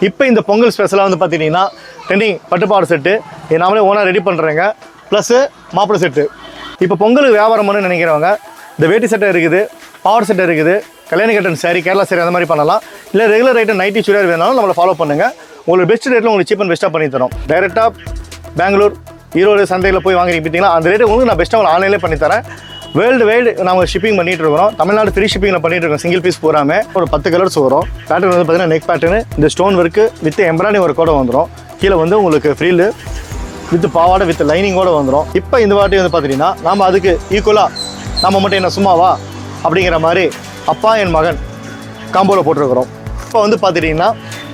இப்போ இந்த பொங்கல் ஸ்பெஷலாக வந்து பார்த்திங்கன்னா ட்ரெண்டிங் பட்டுப்பாடு செட்டு நாமளே ஓனாக ரெடி பண்ணுறேங்க. ப்ளஸ்ஸு மாப்பிள்ளை செட்டு. இப்போ பொங்கலுக்கு வியாபாரம் பண்ணு நினைக்கிறவங்க இந்த வேட்டி செட்டை இருக்குது, பாவாடை செட்டை இருக்குது, கல்யாணி கட்டன் சாரி, கேரளா சாரி அந்த மாதிரி பண்ணலாம். இல்லை ரெகுலர் ஐட்டம் நைட்டி சுடிதார் வேணாலும் நம்மளை ஃபாலோ பண்ணுங்கள். உங்களுக்கு பெஸ்ட் ரேட்டில் உங்களுக்கு சீப் அண்ட் பெஸ்ட்டாக பண்ணி தரோம். டைரெக்டாக பெங்களூர் ஈரோடு சந்தையில் போய் வாங்கி பார்த்தீங்கன்னா அந்த ரேட்டு உங்களுக்கு நான் பெஸ்ட்டாக உங்களுக்கு ஆன்லைனில் பண்ணித்தரேன். வேர்ல்டு வைடு நம்ம ஷிப்பிங் பண்ணிட்டு இருக்கிறோம். தமிழ்நாடு ஃப்ரீ ஷிப்பிங்கில் பண்ணிட்டு இருக்கோம். சிங்கிள் பீஸ் பூராமே ஒரு 10 கலர்ஸ் வரும். பேட்டர்ன் வந்து பார்த்தீங்கன்னா நெக் பேட்டர்னு இந்த ஸ்டோன் ஒர்க்கு வித் எம்ப்ராய்டிங் ஒர்க்கோட வந்துடும். கீழே வந்து உங்களுக்கு ஃப்ரீலு வித் பாவாடை வித் லைனிங்கோட வந்துடும். இப்போ இந்த வாட்டி வந்து பார்த்தீங்கன்னா நம்ம அதுக்கு ஈக்குவலாக நம்ம மட்டும் என்ன சும்மாவா அப்படிங்கிற மாதிரி அப்பா என் மகன் காம்போவில் போட்டிருக்கிறோம். இப்போ வந்து பார்த்துட்டிங்கன்னா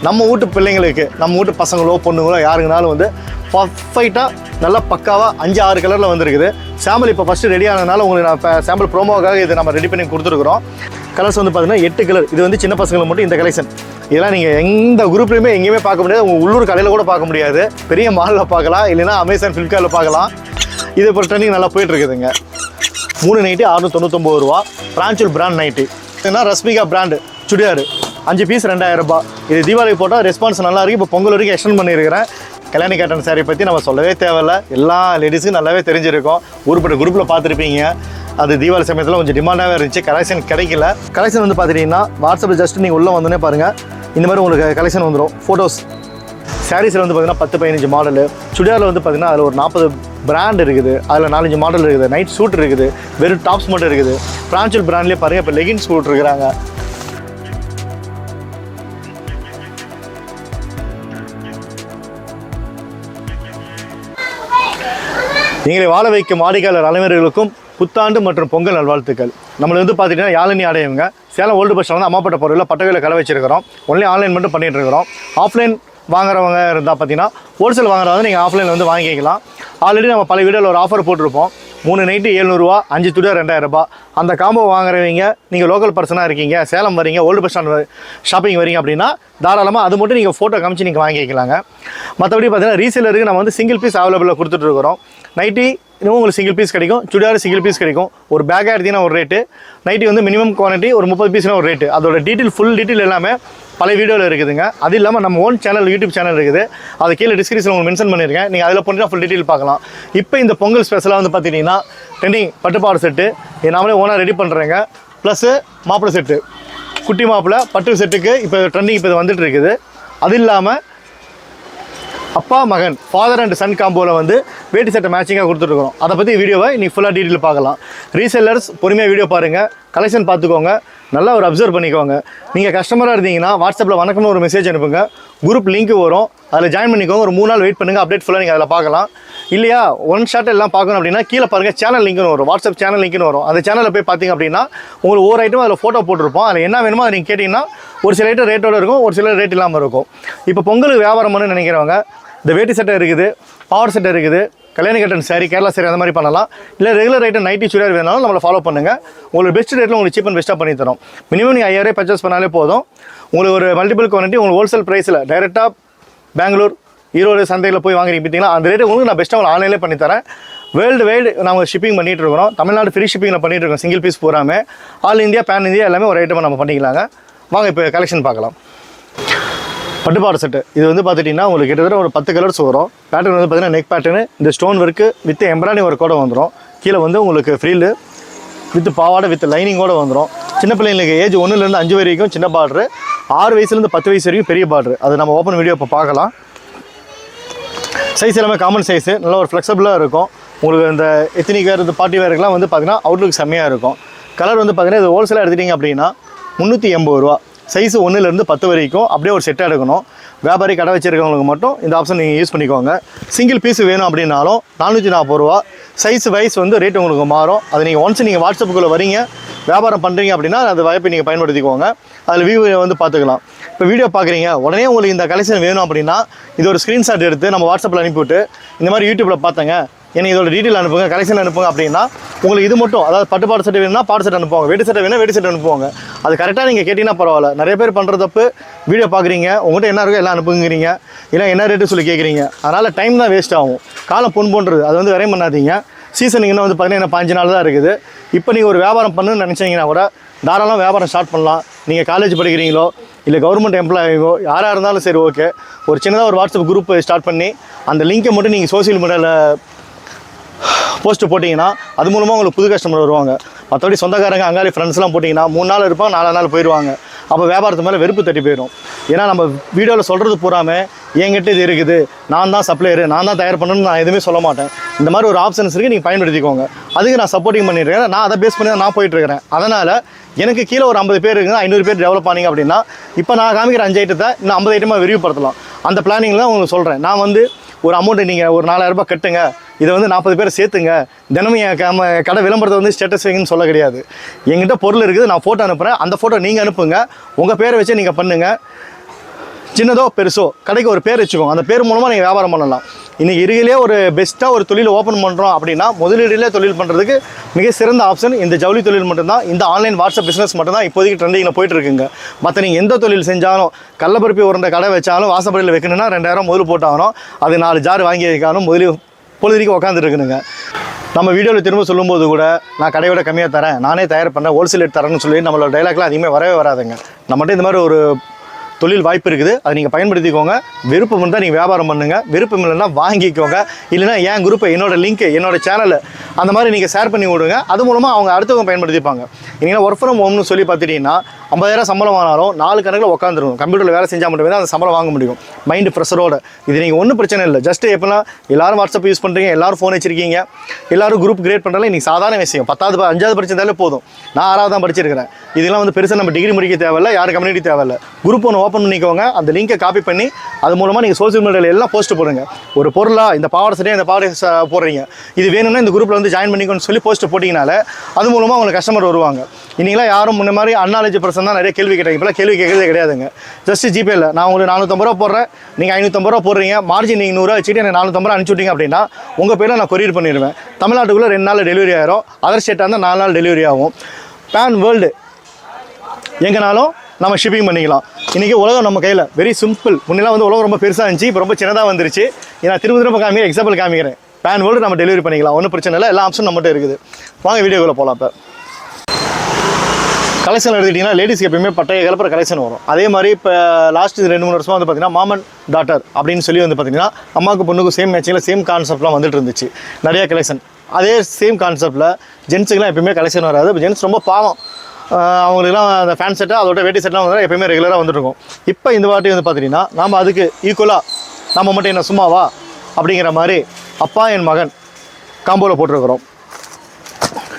நம்ம வீட்டு பிள்ளைங்களுக்கு, நம்ம வீட்டு பசங்களோ பொண்ணுங்களோ யாருக்குனாலும் வந்து பர்ஃபெக்டாக நல்லா பக்காவாக 5-6 கலரில் வந்துருக்குது. சாம்பிள் இப்போ ஃபஸ்ட்டு ரெடி ஆனதுனால உங்களுக்கு நான் இப்போ சாம்பிள் ப்ரோமோக்காக இது நம்ம ரெடி பண்ணி கொடுத்துருக்குறோம். கலர்ஸ் வந்து பார்த்தீங்கன்னா 8 கலர். இது வந்து சின்ன பசங்களுக்கு மட்டும் இந்த கலெக்ஷன். இதெல்லாம் நீங்கள் எந்த குரூப்லையுமே எங்கேயுமே பார்க்க முடியாது. உங்கள் உள்ளூர் கடையில் கூட பார்க்க முடியாது. பெரிய மாலில் பார்க்கலாம், இல்லைன்னா அமேசான் ஃப்ளிப்கார்ட்டில் பார்க்கலாம். இது இப்போ ட்ரெண்டிங் நல்லா போயிட்டுருக்குதுங்க. 3 நைட்டி 699 ரூபா. பிரான்ச்சூல் பிராண்ட் நைட்டி. இதுனா ரஸ்மிகா பிராண்டு சுடிதார் 5 பீஸ் 2000 ரூபாய். இது தீபாவளிக்கு போட்டால் ரெஸ்பான்ஸ் நல்லா இருக்குது. இப்போ பொங்கல் வரைக்கும் எக்ஸ்டெண்ட் பண்ணியிருக்கிறேன். கல்யாணி காட்டன் சாரி பற்றி நம்ம சொல்லவே தேவையில்லை. எல்லா லேடிஸுக்கும் நல்லாவே தெரிஞ்சிருக்கும். ஊருப்பட்ட குரூப்பில் பார்த்துருப்பீங்க. அது தீபாவளி சமயத்தில் கொஞ்சம் டிமாண்டாகவே இருந்துச்சு. கலெக்ஷன் கிடைக்கல. கலெக்ஷன் வந்து பார்த்துட்டிங்கன்னா வாட்ஸ்அப்பில் ஜஸ்ட் நீங்கள் உள்ளே வந்தோடனே பாருங்கள். இந்த மாதிரி உங்களுக்கு கலெக்ஷன் வந்துடும். ஃபோட்டோஸ் சாரீஸில் வந்து பார்த்திங்கன்னா 10-15 மாடலு. சுடிதாரில் வந்து பார்த்திங்கன்னா அதில் ஒரு 40 பிராண்ட் இருக்குது. அதில் 4-5 மாடல் இருக்குது. நைட் சூட் இருக்குது. வெறும் டாப்ஸ் மட்டும் இருக்குது. பிரான்ச்சூல் பிராண்ட்லேயே பாருங்கள். இப்போ லெகின்ஸ் போட்டுருக்குறாங்க. நீங்களை வாழ வைக்கும் வாடிக்கையாளர் அனைவர்களுக்கும் புத்தாண்டு மற்றும் பொங்கல் நல்வாழ்த்துக்கள். நம்மளை வந்து பார்த்திங்கன்னா யாழினி ஆடையவங்க சேலம் ஓல்டு பஸ் ஸ்டாண்ட் வந்து அம்மாப்பட்ட பொருளில் பட்டகையில் கடை வச்சிருக்கிறோம். ஒன்லி ஆன்லைன் மட்டும் பண்ணிகிட்டு இருக்கிறோம். ஆஃப்லைன் வாங்குறவங்க இருந்தால் பார்த்தீங்கன்னா ஹோல்சேல் வாங்குறவங்க நீங்கள் ஆஃப்லைனில் வந்து வாங்கிக்கலாம். ஆல்ரெடி நம்ம பல வீடியோவில் ஒரு ஆஃபர் போட்டிருப்போம். 3 நைட்டு 700 ரூபா, 5 சுடிதார் 2000 ரூபாய். அந்த காம்போ வாங்குறவங்க நீங்கள் லோக்கல் பர்சனாக இருக்கீங்க, சேலம் வரீங்க, ஓல்டு பஸ் ஸ்டாண்ட் ஷாப்பிங் வரீங்க அப்படின்னா தாராளமாக அது மட்டும் நீங்கள் ஃபோட்டோ காமிச்சு நீங்கள் வாங்கிக்கலாங்க. மற்றபடி பார்த்தீங்கன்னா ரீசேலருக்கு நம்ம வந்து சிங்கிள் பீஸ் அவைலபிளாக கொடுத்துட்ருக்குறோம். நைட்டி இன்னும் உங்களுக்கு சிங்கிள் பீஸ் கிடைக்கும். சுடிதார் சிங்கிள் பீஸ் கிடைக்கும். ஒரு பேக்காக எடுத்தீங்கன்னா ஒரு ரேட்டு. நைட்டி வந்து மினிமம் குவான்டிட்டி ஒரு 30 பீஸ்னா ஒரு ரேட்டு. அதோட டீட்டெயில் ஃபுல் டீட்டெயில் எல்லாமே பல வீடியோவில் இருக்குதுங்க. அது இல்லாமல் நம்ம ஓன் சேனல் யூடியூப் சேனல் இருக்குது. அது கீழே டிஸ்கிரிப்ஷன் உங்களுக்கு மென்ஷன் பண்ணியிருக்கேன். நீங்கள் அதில் போனீங்கன்னா ஃபுல் டீட்டெயில் பார்க்கலாம். இப்போ இந்த பொங்கல் ஸ்பெஷலாக வந்து பார்த்திங்கன்னா ட்ரெண்டிங் பட்டுப்பாடு செட்டு நாமளே ஓனாக ரெடி பண்ணுறேங்க. ப்ளஸ்ஸு மாப்பிள்ளை செட்டு, குட்டி மாப்பிள்ளை பட்டு செட்டுக்கு இப்போ ட்ரெண்டிங் இப்போ இது வந்துட்டு இருக்குது. அது இல்லாமல் அப்பா மகன் ஃபாதர் அண்ட் சன் காம்போவில் வந்து வேட்டி சட்டை மேட்சிங்காக கொடுத்துருக்கோம். அதை பற்றி வீடியோவை நீங்கள் ஃபுல்லாக டீட்டெயில் பார்க்கலாம். ரீசெல்லர்ஸ் பொறுமையாக வீடியோ பாருங்கள், கலெக்ஷன் பார்த்துக்கோங்க, நல்லா ஒரு அப்சர்வ் பண்ணிக்கோங்க. நீங்கள் கஸ்டமராக இருந்தீங்கன்னா வாட்ஸ்அப்பில் வணக்கம்னு ஒரு மெசேஜ் அனுப்புங்க. குரூப் லிங்க் வரும், அதில் ஜாயின் பண்ணிக்கோங்க. ஒரு 3 நாள் வெயிட் பண்ணுங்கள். அப்டேட் ஃபுல்லாக நீங்கள் அதில் பார்க்கலாம். இல்லையா ஒன் ஷாட் எல்லாம் பார்க்கணும் அப்படின்னா கீழே பாருங்கள், சேனல் லிங்க்னு வரும். வாட்ஸ்அப் சேனல் லிங்க்னு வரும். அந்த சேனலில் போய் பார்த்தீங்க அப்படின்னா உங்களுக்கு ஒரு ஐட்டம் அதில் ஃபோட்டோ போட்டிருப்போம். அதில் என்ன வேணுமோ அதை நீங்கள் கேட்டிங்கன்னா ஒரு சில ஐட்டம் ரேட்டோடு இருக்கும், ஒரு சில ரேட் இல்லாமல் இருக்கும். இப்போ பொங்கலுக்கு வியாபாரம் பண்ணு நினைக்கிறவங்க இந்த வேட்டி சட்டை இருக்குது, பாவாடை சட்டை இருக்குது, கல்யாணி கட்டன் சாரி, கேரளா சாரி அந்த மாதிரி பண்ணலாம். இல்லை ரெகுலர் ஐட்டம் நைட்டி சுடிதார் வேணாலும் நம்மளை ஃபாலோ பண்ணுங்கள். உங்களுக்கு பெஸ்ட் ரேட்டில் உங்களுக்கு சீப் அண்ட் பெஸ்ட்டாக பண்ணி தரோம். மினிமம் நீங்கள் 5000 பர்ச்சேஸ் பண்ணாலே போதும். உங்களுக்கு ஒரு மல்டிபிள் குவான்டிட்டி உங்களுக்கு ஹோல்சேல் ப்ரைஸில் டைரெக்டாக பெங்களூர் ஈரோடு சந்தையில் போய் வாங்கி பார்த்தீங்கன்னா அந்த ரேட்டு உங்களுக்கு நான் பெஸ்ட்டாக உங்களுக்கு ஆன்லைனில் பண்ணித்தரேன். வேர்ல்டு வைடு நம்ம ஷிப்பிங் பண்ணிகிட்டு இருக்கிறோம். தமிழ்நாடு ஃப்ரீ ஷிப்பிங்கில் பண்ணிகிட்டு இருக்கோம். சிங்கிள் பீஸ் பூராமே ஆல் இந்தியா பேன் இந்தியா எல்லாமே ஒரு ஐட்டமாக நம்ம பண்ணிக்கலாங்க. வாங்க இப்போ கலெக்ஷன் பார்க்கலாம். பட்டுப்பாடு செட்டு இது வந்து பார்த்துட்டிங்கன்னா உங்களுக்கு கிட்டத்தட்ட ஒரு 10 கலர்ஸ் வரும். பேட்டர்ன் வந்து பார்த்திங்கன்னா நெக் பேட்டர்னு இந்த ஸ்டோன் ஒர்க்கு வித் எம்ப்ராய்டிங் ஒர்க்கோட வந்துடும். கீழே வந்து உங்களுக்கு ஃப்ரீலு வித் பாவாடை வித் லைனிங்கோட வந்துடும். சின்ன பிள்ளைங்களுக்கு ஏஜ் 1லேருந்து 5 வரைக்கும் சின்ன பார்டரு, 6 வயசுலேருந்து 10 வயசு வரைக்கும் பெரிய பார்டரு. அது நம்ம ஓப்பன் வீடியோ இப்போ பார்க்கலாம். சைஸ் எல்லாமே காமன் சைஸு, நல்லா ஒரு ஃப்ளெக்சிபிளாக இருக்கும். உங்களுக்கு இந்த எத்தனிக் வேர், இந்த பார்ட்டி வேருக்குலாம் வந்து பார்த்திங்கன்னா அவுட்லுக் செம்மையாக இருக்கும். கலர் வந்து பார்த்திங்கன்னா இது ஹோல்சேலாக எடுத்துட்டிங்க அப்படின்னா 380 ரூபா. சைஸ் 1லேருந்து 10 வரைக்கும் அப்படியே ஒரு செட்டாக எடுக்கணும். வியாபாரி கடை வச்சுருக்கவங்களுக்கு மட்டும் இந்த ஆப்ஷன் நீங்கள் யூஸ் பண்ணிக்கோங்க. சிங்கிள் பீஸ் வேணும் அப்படின்னாலும் 440 ரூபா. சைஸ் வைஸ் வந்து ரேட் உங்களுக்கு மாறும். அது நீங்கள் ஒன்ஸ் நீங்கள் வாட்ஸ்அப்புக்குள்ளே வரீங்க, வியாபாரம் பண்ணுறீங்க அப்படின்னா அந்த வாய்ப்பை நீங்கள் பயன்படுத்திக்கோங்க. அதில் வியூ வந்து பார்த்துக்கலாம். இப்போ வீடியோ பார்க்குறீங்க, உடனே உங்களுக்கு இந்த கலெக்ஷன் வேணும் அப்படின்னா இது ஒரு ஸ்க்ரீன்ஷாட் எடுத்து நம்ம வாட்ஸ்அப்பில் அனுப்பிவிட்டு இந்த மாதிரி யூடியூப்பில் பார்த்தங்க, எனக்கு இதோட டீட்டெயில் அனுப்புங்க, கலெக்ஷன் அனுப்புங்க அப்படின்னா உங்களுக்கு இது மட்டும், அதாவது பட்டுப்பாடு செட்டு வேணும்னா பாடு செட் அனுப்புவாங்க, வேட்டி செட்டை வேணும் வேட்டி செட் அனுப்புவாங்க. அது கரெக்டாக நீங்கள் கேட்டிங்கன்னா பரவாயில்ல. நிறைய பேர் பண்ணுற தப்பு, வீடியோ பார்க்குறீங்க, உங்கள்கிட்ட என்ன இருக்கோ எல்லாம் அனுப்புங்கிறீங்க, இல்லை என்ன ரேட்டு சொல்லி கேட்குறீங்க. அதனால் டைம் தான் வேஸ்ட் ஆகும். காலம் பொன் போன்றது, அது வந்து விரையும் பண்ணாதீங்க. சீசன் இன்னும் வந்து பார்த்தீங்கன்னா 5 நாள் தான் இருக்குது. இப்போ நீங்கள் ஒரு வியாபாரம் பண்ணுன்னு நினச்சிங்கன்னா கூட தாராளமாக வியாபாரம் ஸ்டார்ட் பண்ணலாம். நீங்கள் காலேஜ் படிக்கிறீங்களோ இல்லை கவர்மெண்ட் எம்ப்ளாயிங்கோ யாராக இருந்தாலும் சரி ஓகே, ஒரு சின்னதாக ஒரு வாட்ஸ்அப் குரூப் ஸ்டார்ட் பண்ணி அந்த லிங்கை மட்டும் நீங்கள் சோசியல் மீடியாவில் போஸ்ட்டு போட்டிங்கன்னா அது மூலமாக உங்களுக்கு புது கஸ்டமர் வருவாங்க. மற்றபடி சொந்தக்காரங்க அங்காளி ஃப்ரெண்ட்ஸ்லாம் போட்டிங்கன்னா 3 நாள் இருப்பாங்க, 4 நாள் போயிடுவாங்க. அப்போ வியாபாரத்து மேலே வெறுப்பு தட்டி போயிடும். ஏன்னா நம்ம வீடியோவில் சொல்கிறது பூராமல் என்கிட்ட இது இருக்குது, நான் தான் சப்ளையரு, நான் தான் தயார் பண்ணணும்னு நான் எதுவுமே சொல்ல மாட்டேன். இந்த மாதிரி ஒரு ஆப்ஷன்ஸ் இருக்குது, நீங்கள் பயன்படுத்திக்கோங்க. அதுக்கு நான் சப்போர்ட்டிங் பண்ணிட்டுருக்கேன். நான் அதை பேஸ் பண்ணி தான் நான் போயிட்டுருக்கிறேன். அதனால் எனக்கு கீழே ஒரு 50 பேர் இருக்குது, 500 பேர் டெவலப் ஆனீங்க அப்படின்னா இப்போ நான் காமிக்கிற 5 ஐட்டத்தை இன்னும் 50 ஐட்டமாக விரிவுபடுத்தலாம். அந்த பிளானிங்கில் தான் உங்களுக்கு சொல்கிறேன். நான் வந்து ஒரு அமௌண்ட்டு நீங்கள் ஒரு 4000 ரூபாய் கட்டுங்க, இதை வந்து 40 பேர் சேர்த்துங்க, தினமும் என் கடை விளம்பரத்தை வந்து ஸ்டேட்டஸ் வைங்கன்னு சொல்ல கிடையாது. என்கிட்ட பொருள் இருக்குது, நான் ஃபோட்டோ அனுப்புகிறேன், அந்த ஃபோட்டோ நீங்கள் அனுப்புங்க, உங்கள் பேரை வச்சு நீங்கள் பண்ணுங்கள். சின்னதோ பெருசோ கடைக்கு ஒரு பேர் வச்சுக்கோங்க, அந்த பேர் மூலமாக நீங்கள் வியாபாரம் பண்ணலாம். இன்றைக்கி இருக்கிலே ஒரு பெஸ்ட்டாக ஒரு தொழில் ஓப்பன் பண்ணுறோம் அப்படின்னா முதலீடுலேயே தொழில் பண்ணுறதுக்கு மிக சிறந்த ஆப்ஷன் இந்த ஜவுளி தொழில் மட்டும்தான். இந்த ஆன்லைன் வாட்ஸ்அப் பிஸ்னஸ் மட்டும்தான் இப்போதைக்கு ட்ரெண்டிங்கில் போயிட்டுருக்குங்க. மற்ற நீங்கள் எந்த தொழில் செஞ்சாலும், கடலப்பருப்பி உருண்டை கடை வச்சாலும் வாசப்படியில் வைக்கணும்னா 2000 முதல் போட்டாகணும். அது 4 ஜார் வாங்கி வைக்கணும், பொழுதுக்கு உட்காந்துருக்குனுங்க. நம்ம வீடியோவில் திரும்ப சொல்லும்போது கூட நான் கடையோட கம்மியாக தரேன், நானே தயார் பண்ணேன், ஹோல்சேல் ரேட் தரேன்னு சொல்லி நம்மளோட டைலாக்லாம் அதிகமாக வரவே வராதுங்க. நம்மகிட்ட இந்த மாதிரி ஒரு தொழில் வாய்ப்பு இருக்குது, அதை நீங்கள் பயன்படுத்திக்கோங்க. விருப்பம் இருந்தால் நீங்கள் வியாபாரம் பண்ணுங்கள், விருப்பம் இல்லைன்னா வாங்கிக்கோங்க. இல்லைனா என் குரூப்பை, என்னோடய லிங்க்கு, என்னோடய சேனலை அந்த மாதிரி நீங்கள் ஷேர் பண்ணி விடுங்க. அது மூலமாக அவங்க அடுத்தவங்க பயன்படுத்திப்பாங்க. நீங்கள் ஒர்க் ஃப்ரம் ஹோம்னு சொல்லி பார்த்துட்டிங்கன்னா 50,000 சம்பளம் ஆனாலும் 4 கணக்கில் உட்காந்துருக்கும். கம்ப்யூட்டரில் வேலை செஞ்சால் மட்டுமே தான் அந்த சம்பளம் வாங்க முடியும், மைண்டு ப்ரெஷரோடு. இது நீங்கள் ஒன்றும் பிரச்சனை இல்லை. ஜஸ்ட்டு எப்படின்னா எல்லோரும் வாட்ஸ்அப் யூஸ் பண்ணுறீங்க, எல்லோரும் ஃபோன் வச்சிருக்கீங்க, எல்லோரும் குரூப் கிரியேட் பண்ணுறதுல இன்றைக்கி சாதாரண விஷயம். 10வது 5வது படிச்சிருந்தாலே போதும். நான் 6வது தான் படிச்சிருக்கிறேன். இதெல்லாம் வந்து பெருசாக நம்ம டிகிரி முடிக்க தேவையில்லை, யார் கம்யூனிட்டி தேவையில்லை. குரூப் ஒன்று ஓப்பன் பண்ணிக்கோங்க, அந்த லிங்கை காப்பி பண்ணி அது மூலமாக நீங்கள் சோசியல் மீடியாவில் எல்லாம் போஸ்ட் போடுங்க. ஒரு பொருளாக இந்த பாவாடை சரியாக இந்த பாவாடை போடுறீங்க, இது வேணும்னா இந்த குரூப்பில் வந்து ஜாயின் பண்ணிக்கணும்னு சொல்லி போஸ்ட் போட்டிங்கனால அது மூலமாக உங்களுக்கு கஸ்டமர் வருவாங்க. இன்றைக்கெலாம் யாரும் முன்ன மாதிரி அன்நாலேஜ் பர்சன் தான் நிறைய கேள்வி கேட்டாங்க. இப்போலாம் கேள்வி கேட்கறதே கிடையாதுங்க. ஜஸ்ட்டு ஜிபேயில் நான் உங்களுக்கு 450 ரூபா போடுறேன், நீங்கள் 550 ரூபா போடுறீங்க, மார்ஜின் நீங்கள் 100 ரூபா வச்சுட்டு எனக்கு 450 ரூபா அனுப்பிச்சி விட்டீங்க அப்படின்னா உங்கள் பேரில் நான் கொரியர் பண்ணிடுவேன். தமிழ்நாட்டுக்குள்ளே 2 நாள் டெலிவரி ஆகிரும், அதர் ஸ்டேட்டாக இருந்தால் 4 நாள் டெலிவரி ஆகும். பேன் வேர்ல்டு எங்கேனாலும் நம்ம ஷிப்பிங் பண்ணிக்கலாம். இன்றைக்கி உலகம் நம்ம கையில், வெரி சிம்பிள். முன்னெல்லாம் வந்து உலகம் ரொம்ப பெருசாக இருந்துச்சு, இப்போ ரொம்ப சின்னதாக வந்துருச்சு. நான் திரும்ப காமிக்கிறேன், எக்ஸாம்பிள் காமிக்கிறேன். பேன் வேர்ல்டு நம்ம டெலிவரி பண்ணிக்கலாம், ஒன்றும் பிரச்சனை இல்லை. எல்லா ஆப்ஷனும் நம்மகிட்ட இருக்குது. வாங்க வீடியோக்குள்ளே போகலாம். இப்போ கலெக்ஷன் எடுத்துக்கிட்டிங்கன்னா லேடிஸ்க்கு எப்பயுமே பட்டைய கலப்புற கலெக்ஷன் வரும். அதே மாதிரி இப்போ லாஸ்ட் 2-3 வருஷமாக வந்து பார்த்திங்கன்னா மாமன் டாட்டர் அப்படின்னு சொல்லி வந்து பார்த்திங்கன்னா அம்மாவுக்கு பொண்ணுக்கும் சேம் மேட்சிங்கில் சேம் கான்செப்ட்லாம் வந்துட்டு இருந்துச்சு, நிறைய கலெக்ஷன். அதே சேம் கான்செப்ட்டில் ஜென்ஸுக்குலாம் எப்பயுமே கலெக்ஷன் வராது. ஜென்ஸ் ரொம்ப பாவம், அவங்களுக்குலாம் அந்த ஃபேன் செட்டாக அதோட வேட்டி செட்லாம் வந்து எப்பயுமே ரெகுலராக வந்துட்டுருக்கும். இப்போ இந்த வாட்டி வந்து பார்த்திங்கன்னா நாம் அதுக்கு ஈக்குவலாக நம்ம மட்டும் என்ன சும்மாவா அப்படிங்கிற மாதிரி அப்பா என் மகன் காம்போவில் போட்டிருக்கிறோம்.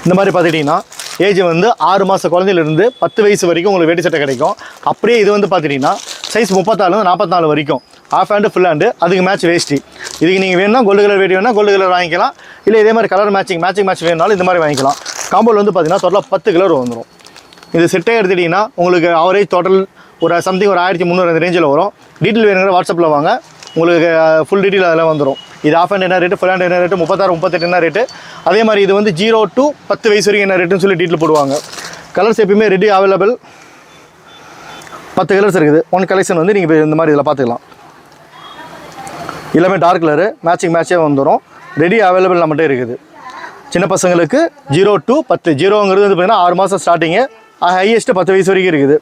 இந்த மாதிரி பார்த்துக்கிட்டிங்கன்னா ஏஜ் வந்து 6 மாத குழந்தையிலேருந்து 10 வயசு வரைக்கும் உங்களுக்கு வேட்டி சட்டை கிடைக்கும். அப்படியே இது வந்து பார்த்துட்டிங்கன்னா சைஸ் 34 44 வரைக்கும், ஆஃப் ஹேண்டு ஃபுல் ஹேண்டு, அதுக்கு மேட்ச் வேஷ்டி. இதுக்கு நீங்கள் வேணும்னா கோல்டு கலர் வேட்டி வேணும்னா கோல்டு கலர் வாங்கிக்கலாம். இல்லை இதே மாதிரி கலர் மேட்ச் வேணுனாலும் இந்த மாதிரி வாங்கிக்கலாம். காம்போவில் வந்து பார்த்திங்கன்னா டோட்டலாக 10 கலர் வந்துடும். இது செட்டே எடுத்துட்டிங்கன்னா உங்களுக்கு அவரேஜ் டோட்டல் ஒரு சம்திங் ஒரு 1300 அந்த ரேஞ்சில் வரும். டீட்டெயில் வேணுங்கிற வாட்ஸ்அப்பில் வாங்க, உங்களுக்கு ஃபுல் டீட்டெயில் அதெல்லாம் வந்துடும். இது ஆஃப் ஹேண்ட் என்ன ரேட்டு, ஃபுல் ஹேண்ட் என்ன ரேட்டு, 36 38 என்ன ரேட்டு. அதே மாதிரி இது வந்து 0 to 10 வயசு வரைக்கும் என்ன ரேட்டுன்னு சொல்லி டீட்டெயில் போடுவாங்க. கலர்ஸ் எப்பயுமே ரெடி அவைலபிள், 10 கலர்ஸ் இருக்குது. ஒன் கலெக்ஷன் வந்து நீங்கள் இந்த மாதிரி இதில் பார்த்துக்கலாம். எல்லாமே டார்க் கலரு, மேட்சே வந்துடும். ரெடி அவைலபிள் நம்மகிட்ட இருக்குது. சின்ன பசங்களுக்கு 0 to 10, 0ங்கிறது வந்து பார்த்திங்கன்னா 6 மாதம் ஸ்டார்டிங்கு, ஹையஸ்ட்டு 10 வயசு வரைக்கும் இருக்குது.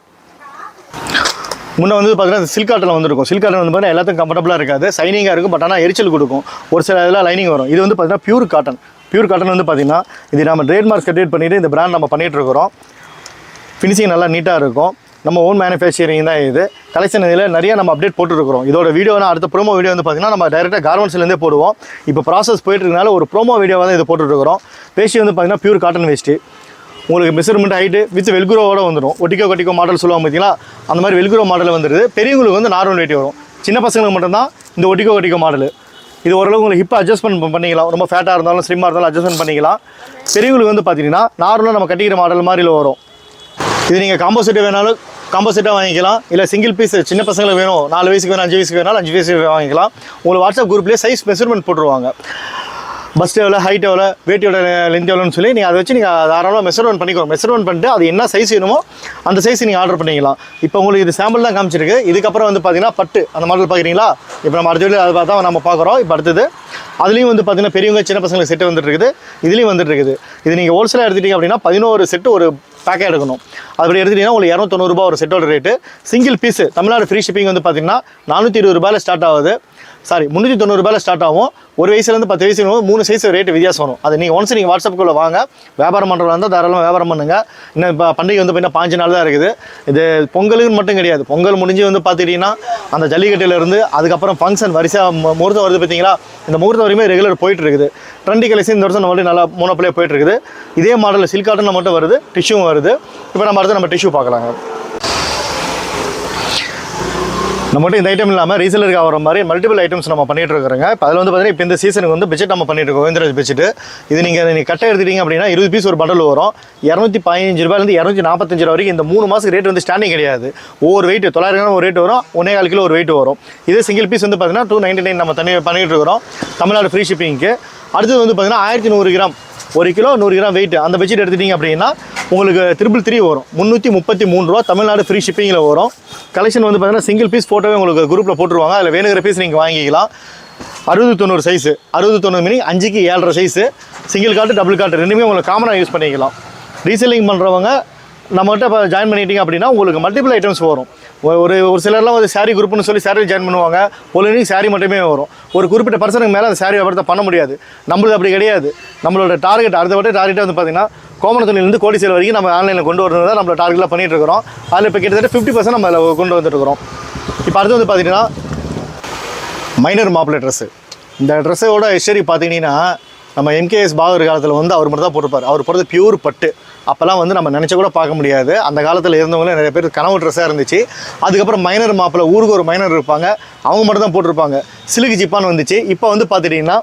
முன்னே வந்து பார்த்தீங்கன்னா சில்க் காட்டன் வந்துருக்கும். சில்க் காட்டன் வந்து பார்த்தீங்கன்னா எல்லாத்துக்கும் கம்ஃபர்டபுளாக இருக்காது, சைனிங்காக இருக்கும். பட் ஆனால் எரிச்சல் கொடுக்கும், ஒரு சில இதெல்லாம் லைனிங் வரும். இது வந்து பார்த்தீங்கன்னா பியூர் காட்டன் வந்து பார்த்திங்கன்னா இது நம்ம ட்ரேட்மார்க் கிரியேட் பண்ணிவிட்டு இந்த பிராண்ட் நம்ம பண்ணிகிட்டு இருக்கிறோம். ஃபினிஷிங் நல்லா நீட்டாக இருக்கும். நம்ம ஓன் மேனுஃபேக்சரிங் தான் இது. கலெக்ஷன் இதில் நிறைய நம்ம அப்டேட் போட்டுருக்கிறோம். இதோட வீடியோனா அடுத்த ப்ரோமோ வீடியோ வந்து பார்த்திங்கன்னா நம்ம டேரெக்டாக கார்மெண்ட்ஸ்லேருந்தே போடுவோம். இப்போ ப்ராசஸ் போயிட்டுருக்கனால ஒரு ப்ரோமோ வீடியோவாக தான் இது போட்டுருக்கிறோம். வேஷ்டி வந்து பார்த்திங்கன்னா பியூர் காட்டன் வேஷ்டி, உங்களுக்கு மெஷர்மெண்ட் ஹைட்டு வித் வெல்குரோவோட வந்துடும். ஒட்டிக்கோ மாடல் சொல்லுவாங்க பார்த்தீங்களா, அந்த மாதிரி வெல்குரோ மாடல் வந்துடுது. பெரியவங்களுக்கு வந்து நார்மல் வேட்டி வரும். சின்ன பசங்களுக்கு மட்டும்தான் இந்த ஒட்டிக்கோ மாடல். இது ஓரளவு உங்களுக்கு ஹிப்பை அட்ஜஸ்ட்மெண்ட் பண்ணிக்கலாம். ரொம்ப ஃபேட்டாக இருந்தாலும் ஸ்லிம்மாக இருந்தாலும் அட்ஜஸ்ட்மெண்ட் பண்ணிக்கலாம். பெரியவங்களுக்கு வந்து பார்த்தீங்கன்னா நார்மலாக நம்ம கட்டிக்கிற மாடல் மாதிரில வரும். இது நீங்கள் காம்போசிட்டாக வேணாலும் காம்போசிட்டாக வாங்கிக்கலாம். இல்லை சிங்கிள் பீஸ் சின்ன பசங்களுக்கு வேணும், 4 வயசுக்கு வேணும், 5 வயசுக்கு வேணாலும் 5 வயசுக்கு வாங்கிக்கலாம். உங்களுக்கு வாட்ஸ்அப் குரூப்லேயே சைஸ் மெஷர்மெண்ட் போட்டுருவாங்க. பஸ்ட் எவ்வளோ, ஹைட் எவ்வளோ, வேட்டியோட லென்த் எவ்வளோன்னு சொல்லி நீங்கள் அதை வச்சு நீங்கள் தாராளமாக மெஷர்மெண்ட் பண்ணிக்கோங்க. மெஷர்மெண்ட் பண்ணிட்டு அது என்ன சைஸ் வேணுமோ அந்த சைஸ் நீங்கள் ஆர்டர் பண்ணிக்கலாம். இப்போ உங்களுக்கு இது சாம்பிள் தான் காமிச்சிருக்கு. இதுக்கப்புறம் வந்து பார்த்தீங்கன்னா பட்டு அந்த மாடல் பார்க்குறீங்களா, இப்போ நம்ம அடுத்த வீடியோ அதை பார்த்தா நம்ம பார்க்குறோம். இப்போ அடுத்தது அதுலேயும் வந்து பார்த்தீங்கன்னா பெரியவங்க சின்ன பசங்களுக்கு செட்டு வந்துட்டு இருக்குது, இதுலேயும் வந்துட்டு இருக்குது. இது நீங்கள் ஹோல்சேலாக எடுத்துட்டீங்க அப்படின்னா 11 செட்டு ஒரு பேக்காக எடுக்கணும். அப்படி எடுத்துட்டிங்கன்னா உங்களுக்கு 290 ஒரு செட்டோட rate. Single piece Tamil Nadu free shipping வந்து பார்த்தீங்கன்னா 420 ஸ்டார்ட் ஆகுது. 390 ஸ்டார்ட் ஆகும். ஒரு வயசுலேருந்து 10 வயசு 3 சைஸ் ரேட்டு வித்தியாசம் வரும். அது நீங்கள் ஒன்ஸ் நீங்கள் வாட்ஸ்அப்புக்குள்ளே வாங்க, வியாபாரம் பண்ணுறதா இருந்தால் தாராளமாக வியாபாரம் பண்ணுங்கள். இன்னும் இப்போ பண்டிகை வந்து பார்த்தீங்கன்னா 5 நாள் தான் இருக்குது. இது பொங்கலுக்கு மட்டும் கிடையாது. பொங்கல் முடிஞ்சு வந்து பார்த்துக்கிட்டிங்கன்னா அந்த ஜல்லிக்கட்டிலேருந்து அதுக்கப்புறம் ஃபங்க்ஷன் வரிசையாக முகூர்த்தம் வருது பார்த்தீங்களா, இந்த முகூர்த்தம் வரையுமே ரெகுலர் போயிட்டு இருக்குது. ட்ரெண்டி கலெக்ஷன் இந்த வருஷம் நம்மளுடைய நல்லா மூணப்பிள்ளையே போயிட்டு இருக்குது. இதே மாடலில் சில்க் காட்டன் மட்டும் வருது, டிஷ்யூவும் வருது. இப்போ நம்ம அடுத்து நம்ம டிஷ்யூ பார்க்கலாங்க. நம்மகிட்ட இந்த ஐட்டம் இல்லாமல் ரீசேலருக்கு ஆகிற மாதிரி மல்டிபிள் ஐட்டம்ஸ் நம்ம பண்ணிட்டு இருக்கிறோங்க. இப்போ அதில் வந்து பார்த்தீங்கன்னா இப்போ இந்த சீசனுக்கு வந்து பெட்ஷீட் நம்ம பண்ணிட்டு இருக்கோம், கோவிந்தராஜ் பெட்ஷீட். இது நீங்கள் கட்டை எடுத்துட்டீங்க அப்படின்னா 20 பீஸ் ஒரு பண்டல் வரும். 215 245 வரைக்கும் இந்த 3 மாதத்துக்கு ரேட் வந்து ஸ்டாண்டிங் கிடையாது. ஒவ்வொரு வெயிட் 900 கிராம் ஒரு ரேட் வரும், 1.25 கிலோ ஒரு வெயிட் வரும். இதே சிங்கிள் பீஸ் வந்து பார்த்தீங்கன்னா 299 நம்ம பண்ணிட்டு இருக்கிறோம், தமிழ்நாடு ஃப்ரீ ஷிப்பிங்க்கு. அடுத்தது வந்து பார்த்தீங்கன்னா 1100 கிராம் 1 கிலோ 100 கிராம் வெயிட் அந்த பெட்ஷீட் எடுத்துட்டிங்க அப்படின்னா உங்களுக்கு 333 வரும், 333 ரூபா, தமிழ்நாடு ஃப்ரீ ஷிப்பிங்கில் வரும். கலெக்ஷன் வந்து பார்த்தீங்கன்னா சிங்கிள் பீஸ் ஃபோட்டோவே உங்களுக்கு குரூப்பில் போட்டுருவாங்க. அதில் வேணுங்கிற பீஸ் நீங்கள் வாங்கிக்கலாம். 60-90 சைஸு, 60-90 மீனிங் 5க்கு 7.5 size, single cot double cot ரெண்டுமே உங்களுக்கு காமனாக யூஸ் பண்ணிக்கலாம். ரீசேலிங் பண்ணுறவங்க நம்மகிட்ட இப்போ ஜாயின் பண்ணிட்டீங்க அப்படின்னா உங்களுக்கு மல்டிபிள் ஐட்டம்ஸ் வரும். ஒரு சிலர்லாம் வந்து சாரீ குரூப்னு சொல்லி சாரீ ஜாயின் பண்ணுவாங்க. ஒரு சாரீ மட்டுமே வரும். ஒரு குறிப்பிட்ட பர்சனுக்கு மேலே அந்த சாரீ வியாபாரத்தை பண்ண முடியாது. நம்மளுக்கு அப்படி கிடையாது. நம்மளோட டார்கெட் அடுத்த டார்கெட்டை வந்து பார்த்தீங்கன்னா கோமணத்துலேருந்து கோடி சேல் வரைக்கும் நம்ம ஆன்லைனில் கொண்டு வரது தான் நம்மளோட டார்கெட்டில் பண்ணிகிட்டு இருக்கிறோம். அதில் இப்போ கிட்டத்தட்ட 50% நம்ம அதில் கொண்டு வந்துட்டு இருக்கிறோம். இப்போ அடுத்து வந்து பார்த்தீங்கன்னா மைனர் மாப்பிள்ளை ட்ரெஸ்ஸு. இந்த ட்ரெஸ்ஸோட ஹிஸ்டரி பார்த்தீங்கன்னா நம்ம எம்கேஎஸ் பாகர் காலத்தில் வந்து அவர் மட்டும் தான் போட்டிருப்பார். அவர் போடுறது பியூர் பட்டு. அப்போல்லாம் வந்து நம்ம நினச்ச கூட பார்க்க முடியாது. அந்த காலத்தில் இருந்தவங்களே நிறைய பேர் கனவு ட்ரெஸ்ஸாக இருந்துச்சு. அதுக்கப்புறம் மைனர் மாப்பிள்ளை, ஊருக்கு ஒரு மைனர் இருப்பாங்க, அவங்க மட்டும் தான் போட்டிருப்பாங்க. சிலுக்கு ஜிப்பான்னு வந்துச்சு. இப்போ வந்து பார்த்துட்டிங்கன்னா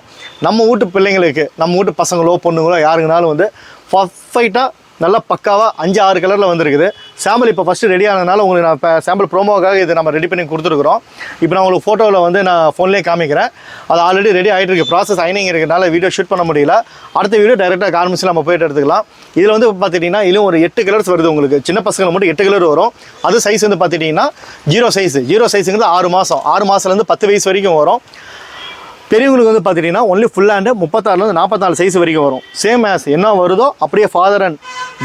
நம்ம வீட்டு பிள்ளைங்களுக்கு, நம்ம வீட்டு பசங்களோ பொண்ணுங்களோ யாருக்குனாலும் வந்து பர்ஃபெக்டாக நல்லா பக்காவாக 5-6 கலரில் வந்துருக்குது. சாம்பிள் இப்போ ஃபஸ்ட்டு ரெடி ஆனதுனால உங்களுக்கு நான் இப்போ சாம்பிள் ப்ரோமோக்காக இது நம்ம ரெடி பண்ணி கொடுத்துருக்குறோம். இப்போ நான் உங்களுக்கு ஃபோட்டோவில் வந்து நான் ஃபோன்லேயே காமிக்கிறேன். அது ஆல்ரெடி ரெடி ஆகிட்டு இருக்குது. ப்ராசஸ் ஐனிங் இருக்கிறதுனால வீடியோ ஷூட் பண்ண முடியல. அடுத்த வீடியோ டேரெக்டாக கார்மெண்ட்ஸில் நம்ம போய்ட்டு எடுத்துக்கலாம். இதில் வந்து பார்த்துட்டிங்கன்னா இதுவும் ஒரு 8 கலர்ஸ் வருது உங்களுக்கு. சின்ன பசங்களுக்கு மட்டும் 8 கலர் வரும். அது சைஸ் வந்து பார்த்துட்டிங்கன்னா 0 சைஸுங்கிறது 6 மாதம், 6 மாதத்துலேருந்து 10 வயசு வரைக்கும் வரும். பெரியவங்களுக்கு வந்து பார்த்துட்டிங்கன்னா ஒன்லி ஃபுல் ஹேண்டு 36லேருந்து 44 சைஸ் வரைக்கும் வரும். சேம் ஆஸ் என்ன வருதோ அப்படியே ஃபாதர் அண்ட்